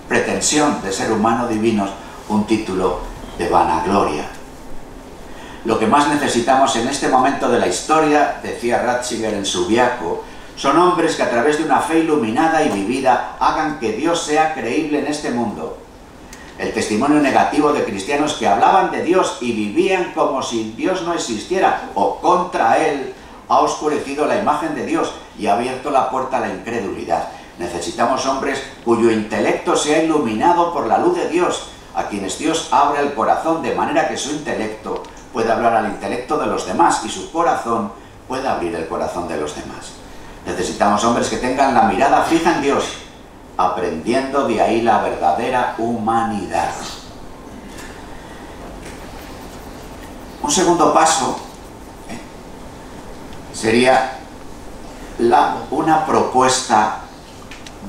S2: pretensión de ser humano-divinos un título de vanagloria. Lo que más necesitamos en este momento de la historia, decía Ratzinger en Subiaco, son hombres que a través de una fe iluminada y vivida hagan que Dios sea creíble en este mundo. El testimonio negativo de cristianos que hablaban de Dios y vivían como si Dios no existiera o contra Él ha oscurecido la imagen de Dios y ha abierto la puerta a la incredulidad. Necesitamos hombres cuyo intelecto sea iluminado por la luz de Dios, a quienes Dios abre el corazón de manera que su intelecto pueda hablar al intelecto de los demás y su corazón pueda abrir el corazón de los demás. Necesitamos hombres que tengan la mirada fija en Dios, aprendiendo de ahí la verdadera humanidad. Un segundo paso sería una propuesta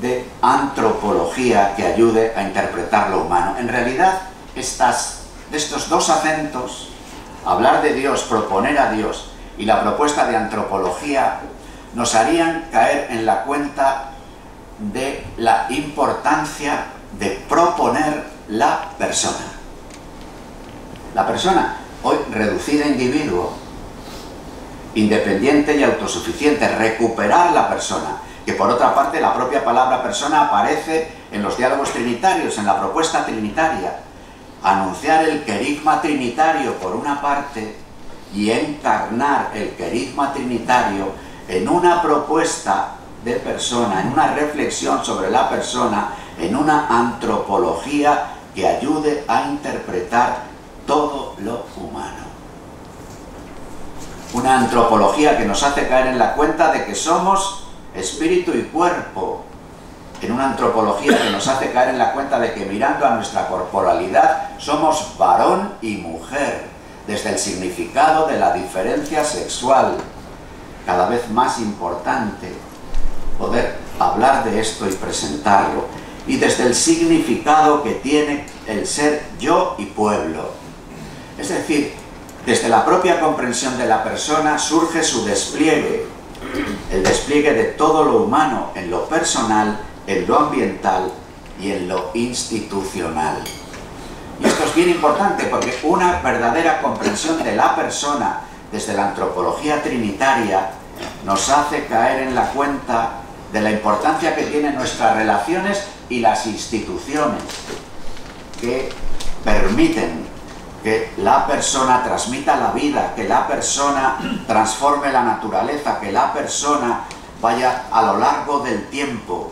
S2: de antropología que ayude a interpretar lo humano. En realidad, de estos 2 acentos, hablar de Dios, proponer a Dios, y la propuesta de antropología, nos harían caer en la cuenta de la importancia de proponer la persona. La persona, hoy reducida a individuo, independiente y autosuficiente, recuperar la persona, que por otra parte la propia palabra persona aparece en los diálogos trinitarios, en la propuesta trinitaria, anunciar el querigma trinitario por una parte y encarnar el querigma trinitario en una propuesta de persona, en una reflexión sobre la persona, en una antropología que ayude a interpretar todo lo humano. Una antropología que nos hace caer en la cuenta de que somos espíritu y cuerpo, en una antropología que nos hace caer en la cuenta de que mirando a nuestra corporalidad somos varón y mujer, desde el significado de la diferencia sexual. Cada vez más importante poder hablar de esto y presentarlo, y desde el significado que tiene el ser yo y pueblo. Es decir, desde la propia comprensión de la persona surge su despliegue, el despliegue de todo lo humano en lo personal, en lo ambiental y en lo institucional. Y esto es bien importante porque una verdadera comprensión de la persona desde la antropología trinitaria nos hace caer en la cuenta de la importancia que tienen nuestras relaciones y las instituciones que permiten que la persona transmita la vida, que la persona transforme la naturaleza, que la persona vaya a lo largo del tiempo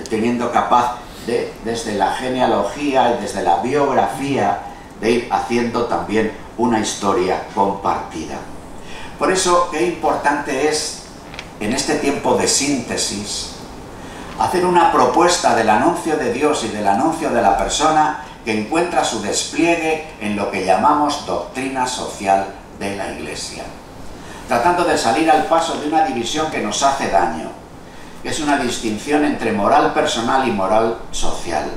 S2: teniendo capaz de, desde la genealogía y desde la biografía, de ir haciendo también una historia compartida. Por eso, qué importante es, en este tiempo de síntesis, hacer una propuesta del anuncio de Dios y del anuncio de la persona que encuentra su despliegue en lo que llamamos doctrina social de la Iglesia, tratando de salir al paso de una división que nos hace daño, que es una distinción entre moral personal y moral social,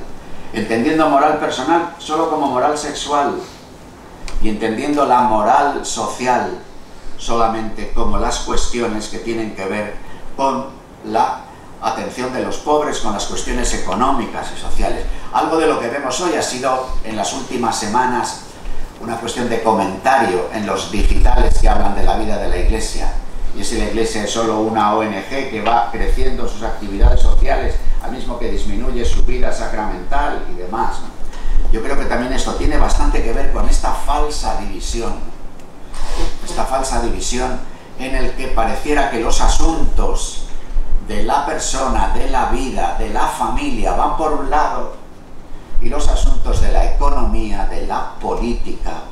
S2: entendiendo moral personal solo como moral sexual y entendiendo la moral social solamente como las cuestiones que tienen que ver con la atención de los pobres, con las cuestiones económicas y sociales. Algo de lo que vemos hoy ha sido en las últimas semanas una cuestión de comentario en los digitales que hablan de la vida de la Iglesia. Y es que la Iglesia es solo una ONG que va creciendo sus actividades sociales al mismo que disminuye su vida sacramental y demás, ¿no? Yo creo que también esto tiene bastante que ver con esta falsa división en el que pareciera que los asuntos de la persona, de la vida, de la familia van por un lado y los asuntos de la economía, de la política,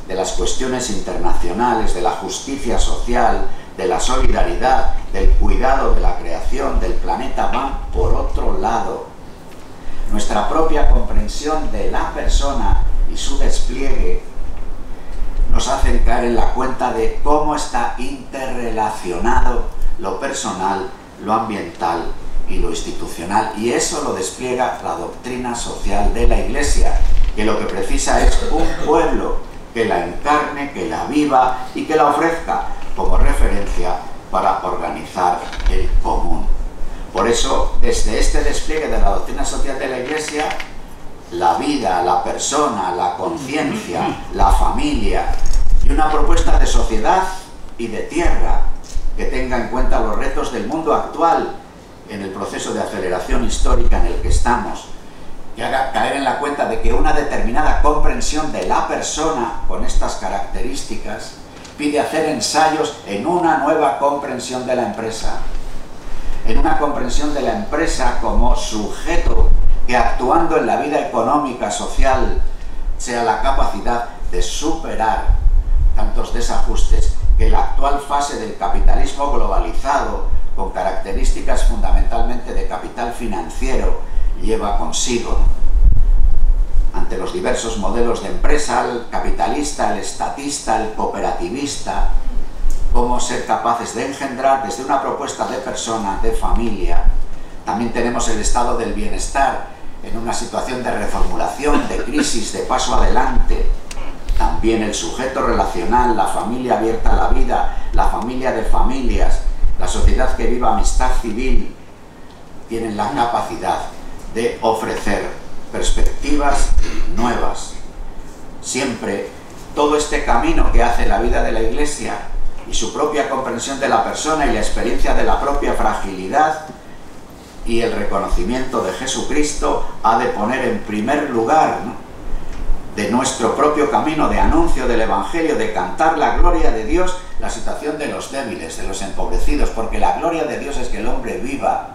S2: de las cuestiones internacionales, de la justicia social, de la solidaridad, del cuidado de la creación, del planeta, van por otro lado. Nuestra propia comprensión de la persona y su despliegue nos hacen caer en la cuenta de cómo está interrelacionado lo personal, lo ambiental y lo institucional. Y eso lo despliega la doctrina social de la Iglesia, que lo que precisa es un pueblo que la encarne, que la viva y que la ofrezca como referencia para organizar el común. Por eso, desde este despliegue de la doctrina social de la Iglesia, la vida, la persona, la conciencia, la familia y una propuesta de sociedad y de tierra que tenga en cuenta los retos del mundo actual en el proceso de aceleración histórica en el que estamos, que haga caer en la cuenta de que una determinada comprensión de la persona con estas características pide hacer ensayos en una nueva comprensión de la empresa, en una comprensión de la empresa como sujeto que actuando en la vida económica, social, sea la capacidad de superar tantos desajustes que la actual fase del capitalismo globalizado, con características fundamentalmente de capital financiero, lleva consigo. Ante los diversos modelos de empresa, el capitalista, el estatista, el cooperativista, cómo ser capaces de engendrar desde una propuesta de persona, de familia. También tenemos el estado del bienestar en una situación de reformulación, de crisis, de paso adelante. También el sujeto relacional, la familia abierta a la vida, la familia de familias, la sociedad que viva amistad civil, tienen la capacidad de ofrecer perspectivas nuevas. Siempre todo este camino que hace la vida de la Iglesia y su propia comprensión de la persona y la experiencia de la propia fragilidad y el reconocimiento de Jesucristo ha de poner en primer lugar, ¿no?, de nuestro propio camino de anuncio del Evangelio, de cantar la gloria de Dios, la situación de los débiles, de los empobrecidos, porque la gloria de Dios es que el hombre viva,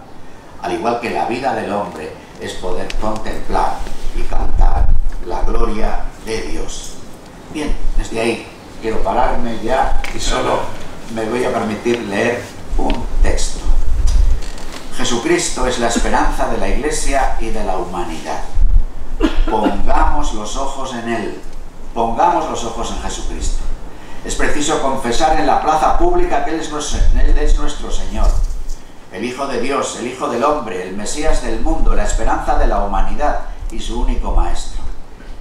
S2: al igual que la vida del hombre es poder contemplar y cantar la gloria de Dios. Bien, desde ahí quiero pararme ya y solo me voy a permitir leer un texto. Jesucristo es la esperanza de la Iglesia y de la humanidad. Pongamos los ojos en Él, pongamos los ojos en Jesucristo. Es preciso confesar en la plaza pública que Él es nuestro Señor, el Hijo de Dios, el Hijo del hombre, el Mesías del mundo, la esperanza de la humanidad y su único Maestro.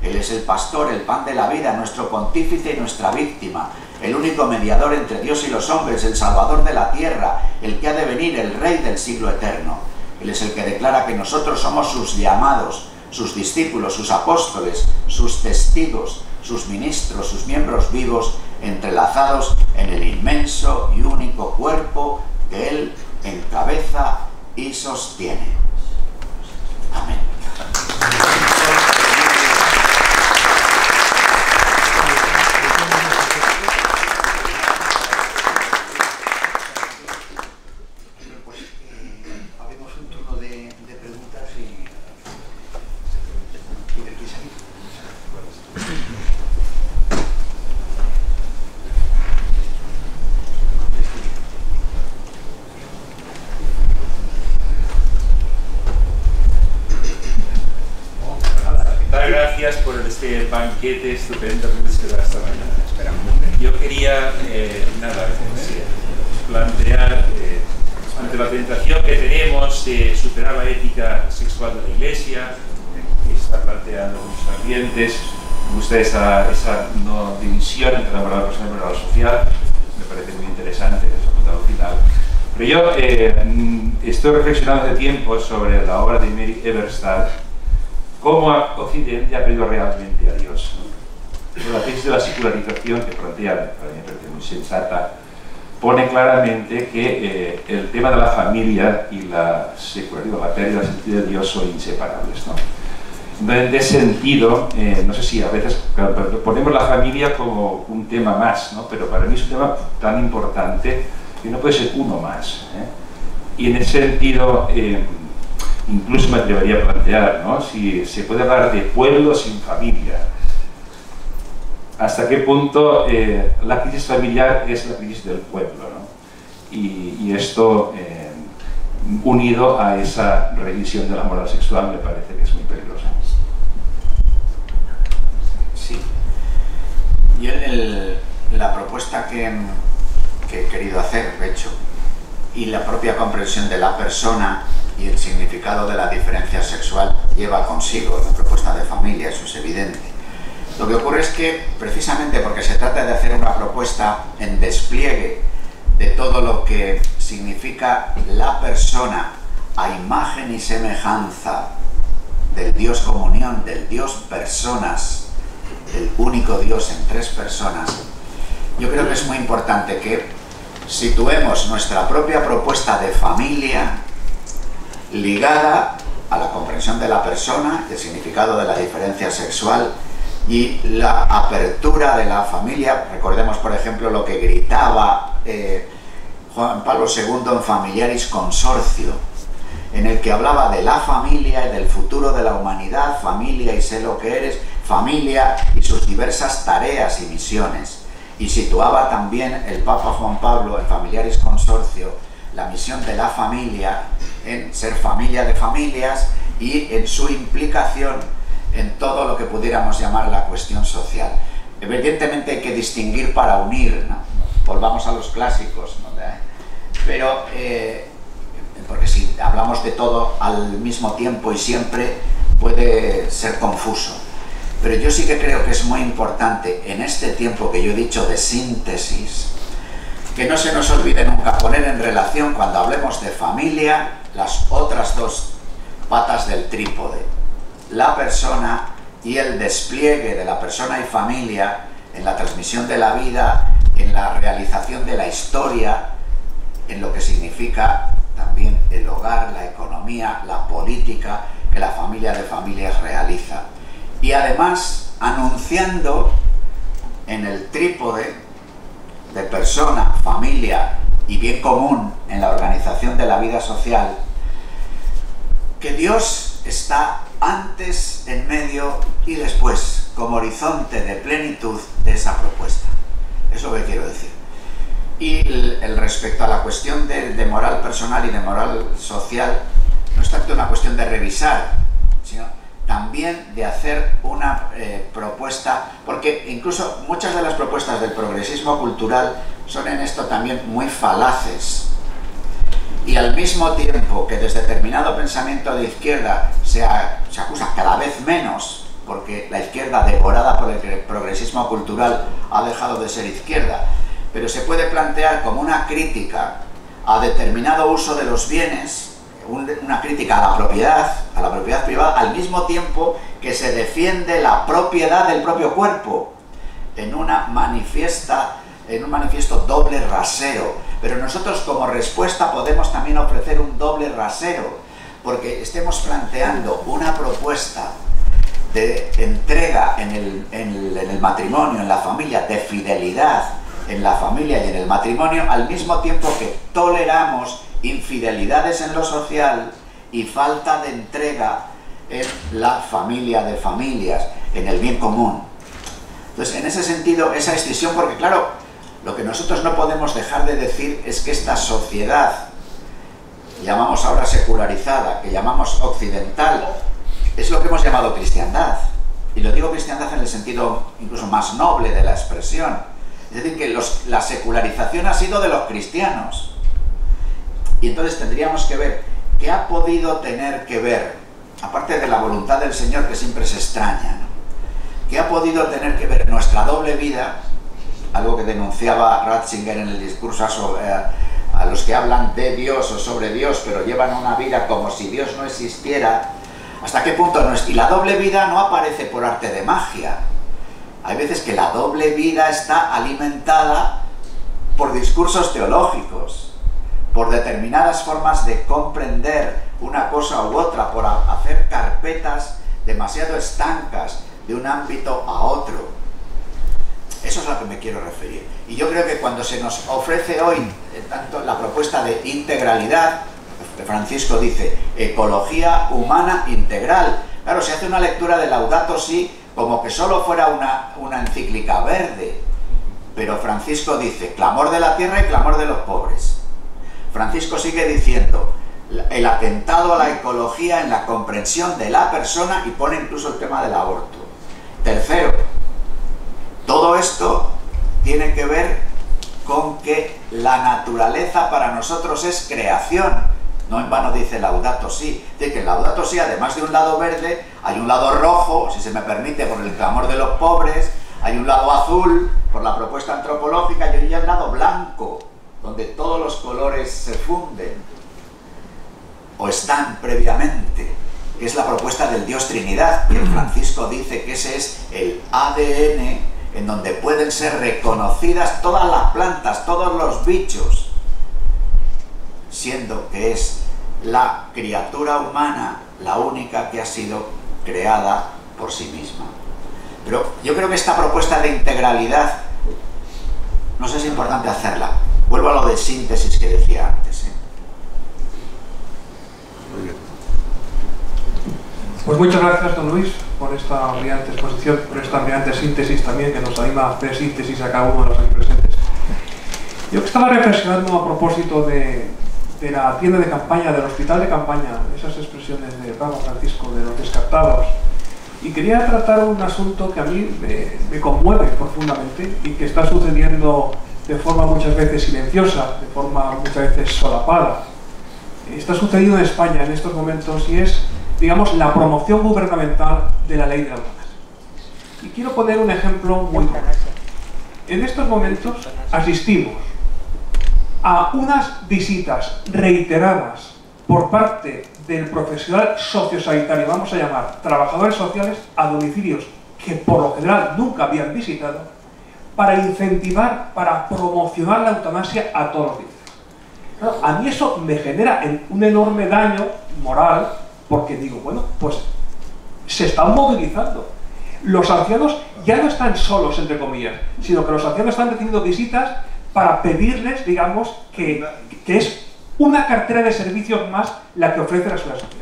S2: Él es el pastor, el pan de la vida, nuestro pontífice y nuestra víctima, el único mediador entre Dios y los hombres, el Salvador de la tierra, el que ha de venir, el Rey del siglo eterno. Él es el que declara que nosotros somos sus llamados, sus discípulos, sus apóstoles, sus testigos, sus ministros, sus miembros vivos, entrelazados en el inmenso y único cuerpo que Él encabeza y sostiene. Amén.
S3: Por este banquete estupendo que se da esta mañana. Yo quería plantear ante la tentación que tenemos de superar la ética sexual de la Iglesia, que está planteando muchos ambientes. Me gusta esa no división entre la moral personal y la moral social. Me parece muy interesante el resultado final. Pero yo estoy reflexionando hace tiempo sobre la obra de Mary Eberstadt, cómo Occidente ha perdido realmente a Dios, ¿no? La tesis de la secularización que plantea, para mí me parece muy sensata, pone claramente que el tema de la familia y la secularidad, la pérdida del sentido de Dios son inseparables, ¿no? Entonces, en ese sentido, no sé si a veces ponemos la familia como un tema más, ¿no? Pero para mí es un tema tan importante que no puede ser uno más, ¿eh? Y en ese sentido, incluso me atrevería a plantear, ¿no?, si se puede hablar de pueblo sin familia. ¿Hasta qué punto la crisis familiar es la crisis del pueblo, ¿no? Y esto, unido a esa revisión de la moral sexual, me parece que es muy peligroso.
S2: Sí. Yo la propuesta que he querido hacer, de hecho, y la propia comprensión de la persona y el significado de la diferencia sexual lleva consigo la propuesta de familia, eso es evidente. Lo que ocurre es que, precisamente porque se trata de hacer una propuesta en despliegue de todo lo que significa la persona a imagen y semejanza del Dios comunión, del Dios personas, del único Dios en tres personas, yo creo que es muy importante que situemos nuestra propia propuesta de familia ligada a la comprensión de la persona, el significado de la diferencia sexual y la apertura de la familia. Recordemos, por ejemplo, lo que gritaba Juan Pablo II en Familiaris Consortio, en el que hablaba de la familia y del futuro de la humanidad, familia y sé lo que eres, familia y sus diversas tareas y misiones. Y situaba también el Papa Juan Pablo en Familiaris Consortio la misión de la familia en ser familia de familias y en su implicación en todo lo que pudiéramos llamar la cuestión social. Evidentemente hay que distinguir para unir, ¿no? Volvamos a los clásicos, ¿no? Pero porque si hablamos de todo al mismo tiempo y siempre puede ser confuso. Pero yo sí que creo que es muy importante en este tiempo que yo he dicho de síntesis, que no se nos olvide nunca poner en relación, cuando hablemos de familia, las otras dos patas del trípode, la persona y el despliegue de la persona y familia en la transmisión de la vida, en la realización de la historia, en lo que significa también el hogar, la economía, la política que la familia de familias realiza. Y además anunciando en el trípode de persona, familia y bien común en la organización de la vida social, que Dios está antes, en medio y después, como horizonte de plenitud de esa propuesta. Eso es lo que quiero decir. Y el respecto a la cuestión de moral personal y de moral social, no es tanto una cuestión de revisar, sino también de hacer una propuesta, porque incluso muchas de las propuestas del progresismo cultural son en esto también muy falaces. Y al mismo tiempo que desde determinado pensamiento de izquierda se acusa cada vez menos, porque la izquierda devorada por el progresismo cultural ha dejado de ser izquierda, pero se puede plantear como una crítica a determinado uso de los bienes, una crítica a la propiedad privada, al mismo tiempo que se defiende la propiedad del propio cuerpo, en un manifiesto doble rasero. Pero nosotros como respuesta podemos también ofrecer un doble rasero, porque estemos planteando una propuesta de entrega en el matrimonio, en la familia, de fidelidad en la familia y en el matrimonio, al mismo tiempo que toleramos infidelidades en lo social y falta de entrega en la familia de familias, en el bien común. Entonces, en ese sentido, esa escisión, porque claro, lo que nosotros no podemos dejar de decir es que esta sociedad, que llamamos ahora secularizada, que llamamos occidental, es lo que hemos llamado cristiandad. Y lo digo cristiandad en el sentido incluso más noble de la expresión. Es decir, que la secularización ha sido de los cristianos. Y entonces tendríamos que ver qué ha podido tener que ver, aparte de la voluntad del Señor que siempre se extraña, ¿no? ¿Qué ha podido tener que ver nuestra doble vida? Algo que denunciaba Ratzinger en el discurso a los que hablan de Dios o sobre Dios, pero llevan una vida como si Dios no existiera. ¿Hasta qué punto no es? Y la doble vida no aparece por arte de magia. Hay veces que la doble vida está alimentada por discursos teológicos, por determinadas formas de comprender una cosa u otra, por hacer carpetas demasiado estancas de un ámbito a otro. Eso es a lo que me quiero referir. Y yo creo que cuando se nos ofrece hoy tanto la propuesta de integralidad, Francisco dice, ecología humana integral. Claro, se hace una lectura de Laudato Si como que solo fuera una encíclica verde. Pero Francisco dice, clamor de la tierra y clamor de los pobres. Francisco sigue diciendo, el atentado a la ecología en la comprensión de la persona, y pone incluso el tema del aborto. Tercero, todo esto tiene que ver con que la naturaleza para nosotros es creación. No en vano dice Laudato Si. Dice que en Laudato Si, además de un lado verde, hay un lado rojo, si se me permite, por el clamor de los pobres, hay un lado azul, por la propuesta antropológica, y hay un lado blanco, donde todos los colores se funden, o están previamente, que es la propuesta del Dios Trinidad, y el Francisco dice que ese es el ADN en donde pueden ser reconocidas todas las plantas, todos los bichos, siendo que es la criatura humana la única que ha sido creada por sí misma. Pero yo creo que esta propuesta de integralidad, no sé si es importante hacerla. Vuelvo a lo de síntesis que decía antes.
S4: Muy bien. Pues muchas gracias, don Luis, por esta brillante exposición, por esta brillante síntesis también, que nos anima a hacer síntesis a cada uno de los aquí presentes. Yo que estaba reflexionando a propósito de la tienda de campaña, del hospital de campaña, esas expresiones de Papa Francisco, de los descartados, y quería tratar un asunto que a mí me conmueve profundamente y que está sucediendo de forma muchas veces silenciosa, de forma muchas veces solapada. Está sucediendo en España en estos momentos, y es, digamos, la promoción gubernamental de la ley de la eutanasia. Y quiero poner un ejemplo muy bueno. En estos momentos asistimos a unas visitas reiteradas por parte del profesional sociosanitario, vamos a llamar trabajadores sociales, a domicilios que por lo general nunca habían visitado, para incentivar, para promocionar la eutanasia a todos los niveles. Claro, a mí eso me genera un enorme daño moral, porque digo, bueno, pues se están movilizando. los ancianos ya no están solos, entre comillas, sino que los ancianos están recibiendo visitas para pedirles, digamos, que es una cartera de servicios más la que ofrece la seguridad social.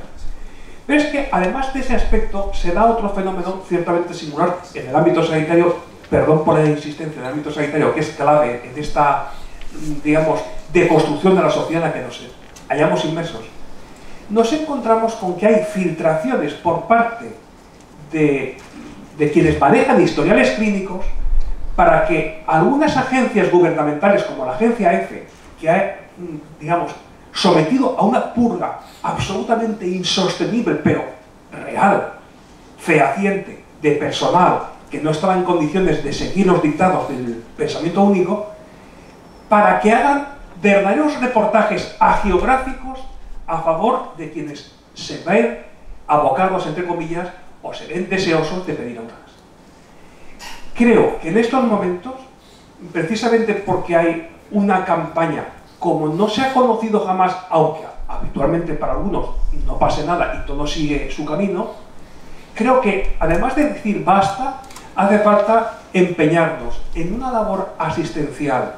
S4: Pero es que, además de ese aspecto, se da otro fenómeno ciertamente singular en el ámbito sanitario, perdón por la insistencia, en el ámbito sanitario, que es clave en esta, digamos, deconstrucción de la sociedad en la que nos hallamos inmersos. Nos encontramos con que hay filtraciones por parte de quienes manejan historiales clínicos para que algunas agencias gubernamentales, como la agencia EFE, que ha, digamos, sometido a una purga absolutamente insostenible, pero real, fehaciente, de personal que no estaba en condiciones de seguir los dictados del pensamiento único, para que hagan verdaderos reportajes agiográficos a favor de quienes se ven abocados, entre comillas, o se ven deseosos de pedir aulas. Creo que en estos momentos, precisamente porque hay una campaña como no se ha conocido jamás, aunque habitualmente para algunos no pase nada y todo sigue su camino, creo que además de decir basta, hace falta empeñarnos en una labor asistencial,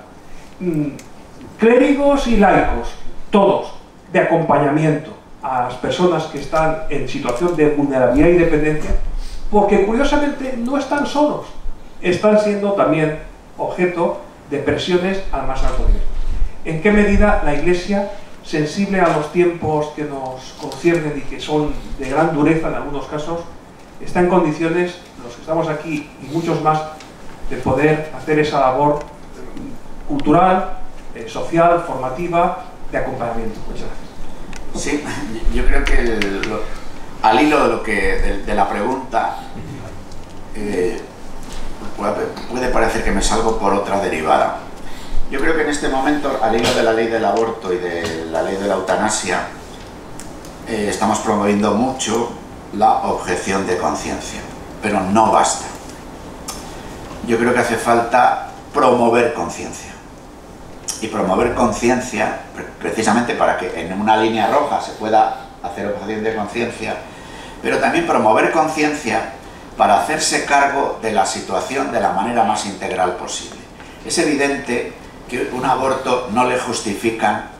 S4: clérigos y laicos, todos, de acompañamiento a las personas que están en situación de vulnerabilidad y dependencia, porque curiosamente no están solos, están siendo también objeto de presiones al más alto nivel. ¿En qué medida la Iglesia, sensible a los tiempos que nos conciernen y que son de gran dureza en algunos casos, está en condiciones, los que estamos aquí y muchos más, de poder hacer esa labor cultural, social, formativa, de acompañamiento? Muchas gracias.
S2: Sí, yo creo que al hilo de la pregunta, puede parecer que me salgo por otra derivada. Yo creo que en este momento, al hilo de la ley del aborto y de la ley de la eutanasia, estamos promoviendo mucho la objeción de conciencia, pero no basta. Yo creo que hace falta promover conciencia. Y promover conciencia, precisamente para que en una línea roja se pueda hacer objeción de conciencia, pero también promover conciencia para hacerse cargo de la situación de la manera más integral posible. Es evidente que un aborto no le justifican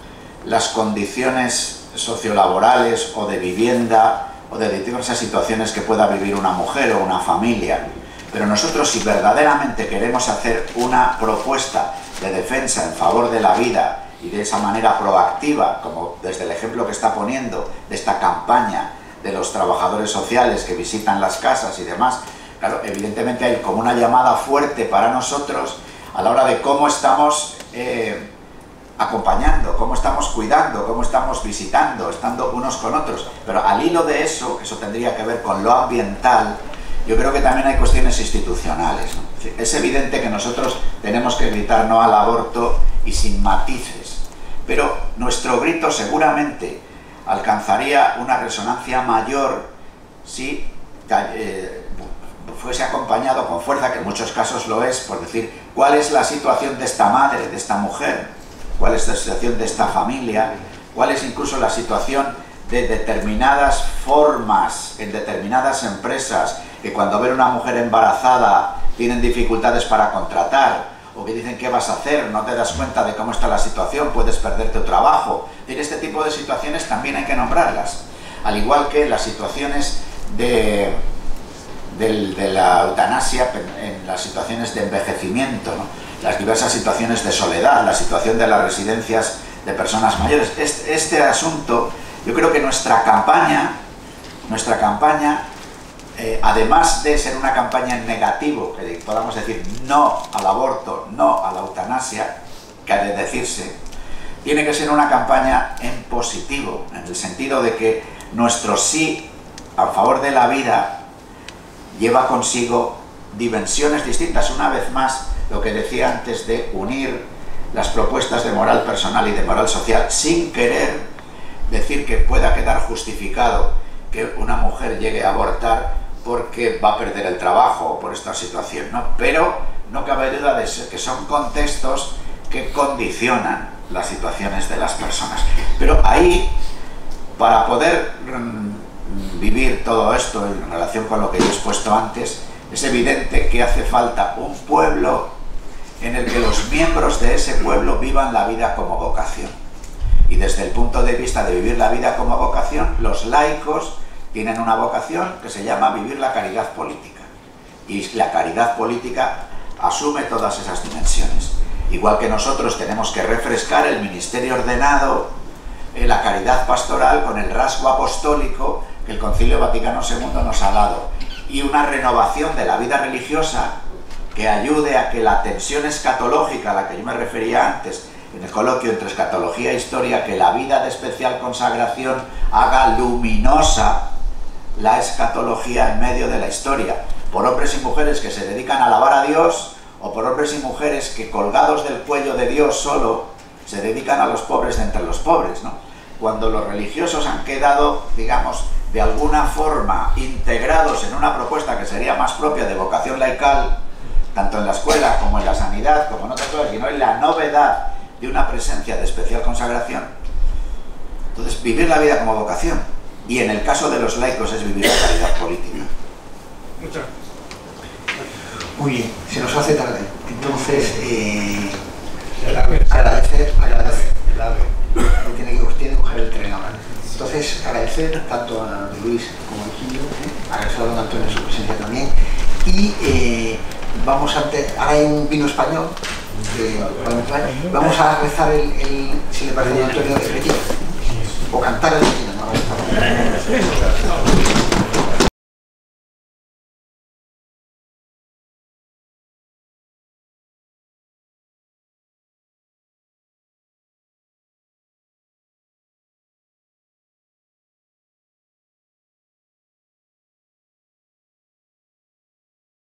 S2: las condiciones sociolaborales o de vivienda o de diversas situaciones que pueda vivir una mujer o una familia. Pero nosotros, si verdaderamente queremos hacer una propuesta de defensa en favor de la vida y de esa manera proactiva, como desde el ejemplo que está poniendo de esta campaña de los trabajadores sociales que visitan las casas y demás, claro, evidentemente hay como una llamada fuerte para nosotros a la hora de cómo estamos acompañando, cómo estamos cuidando, cómo estamos visitando, estando unos con otros. Pero al hilo de eso, que eso tendría que ver con lo ambiental, yo creo que también hay cuestiones institucionales, ¿no? Es evidente que nosotros tenemos que gritar no al aborto y sin matices, pero nuestro grito seguramente alcanzaría una resonancia mayor si fuese acompañado con fuerza, que en muchos casos lo es, por decir cuál es la situación de esta madre, de esta mujer, cuál es la situación de esta familia, cuál es incluso la situación de determinadas formas en determinadas empresas que cuando ven una mujer embarazada tienen dificultades para contratar, o que dicen ¿qué vas a hacer? No te das cuenta de cómo está la situación, puedes perder tu trabajo. En este tipo de situaciones también hay que nombrarlas, al igual que las situaciones de la eutanasia en las situaciones de envejecimiento, ¿no? Las diversas situaciones de soledad, la situación de las residencias de personas mayores. Este asunto, yo creo que nuestra campaña, además de ser una campaña en negativo, que podamos decir no al aborto, no a la eutanasia, que ha de decirse, tiene que ser una campaña en positivo, en el sentido de que nuestro sí a favor de la vida lleva consigo dimensiones distintas. Una vez más, lo que decía antes de unir las propuestas de moral personal y de moral social, sin querer decir que pueda quedar justificado que una mujer llegue a abortar porque va a perder el trabajo o por esta situación, ¿no? Pero no cabe duda de que son contextos que condicionan las situaciones de las personas. Pero ahí, para poder vivir todo esto en relación con lo que yo he expuesto antes, Es evidente que hace falta un pueblo en el que los miembros de ese pueblo vivan la vida como vocación. Y desde el punto de vista de vivir la vida como vocación, los laicos tienen una vocación que se llama vivir la caridad política. Y la caridad política asume todas esas dimensiones. Igual que nosotros tenemos que refrescar el ministerio ordenado, la caridad pastoral con el rasgo apostólico que el Concilio Vaticano II nos ha dado, y una renovación de la vida religiosa que ayude a que la tensión escatológica a la que yo me refería antes en el coloquio entre escatología e historia, que la vida de especial consagración haga luminosa la escatología en medio de la historia, por hombres y mujeres que se dedican a alabar a Dios, o por hombres y mujeres que, colgados del cuello de Dios solo, se dedican a los pobres de entre los pobres, ¿no? Cuando los religiosos han quedado, digamos, de alguna forma integrados en una propuesta que sería más propia de vocación laical, tanto en la escuela como en la sanidad, como en otras cosas, y no en la novedad de una presencia de especial consagración. Entonces, vivir la vida como vocación, y en el caso de los laicos es vivir la caridad política.
S4: Muchas gracias.
S1: Muy bien, se nos hace tarde. Entonces, tiene que coger el tren ahora. Entonces, agradecer tanto a Luis como a Virgilio, agradecer a don Antonio su presencia también. Y ahora hay un vino español vamos a rezar si le parece a don Antonio, el retiro, o cantar el retiro, ¿no?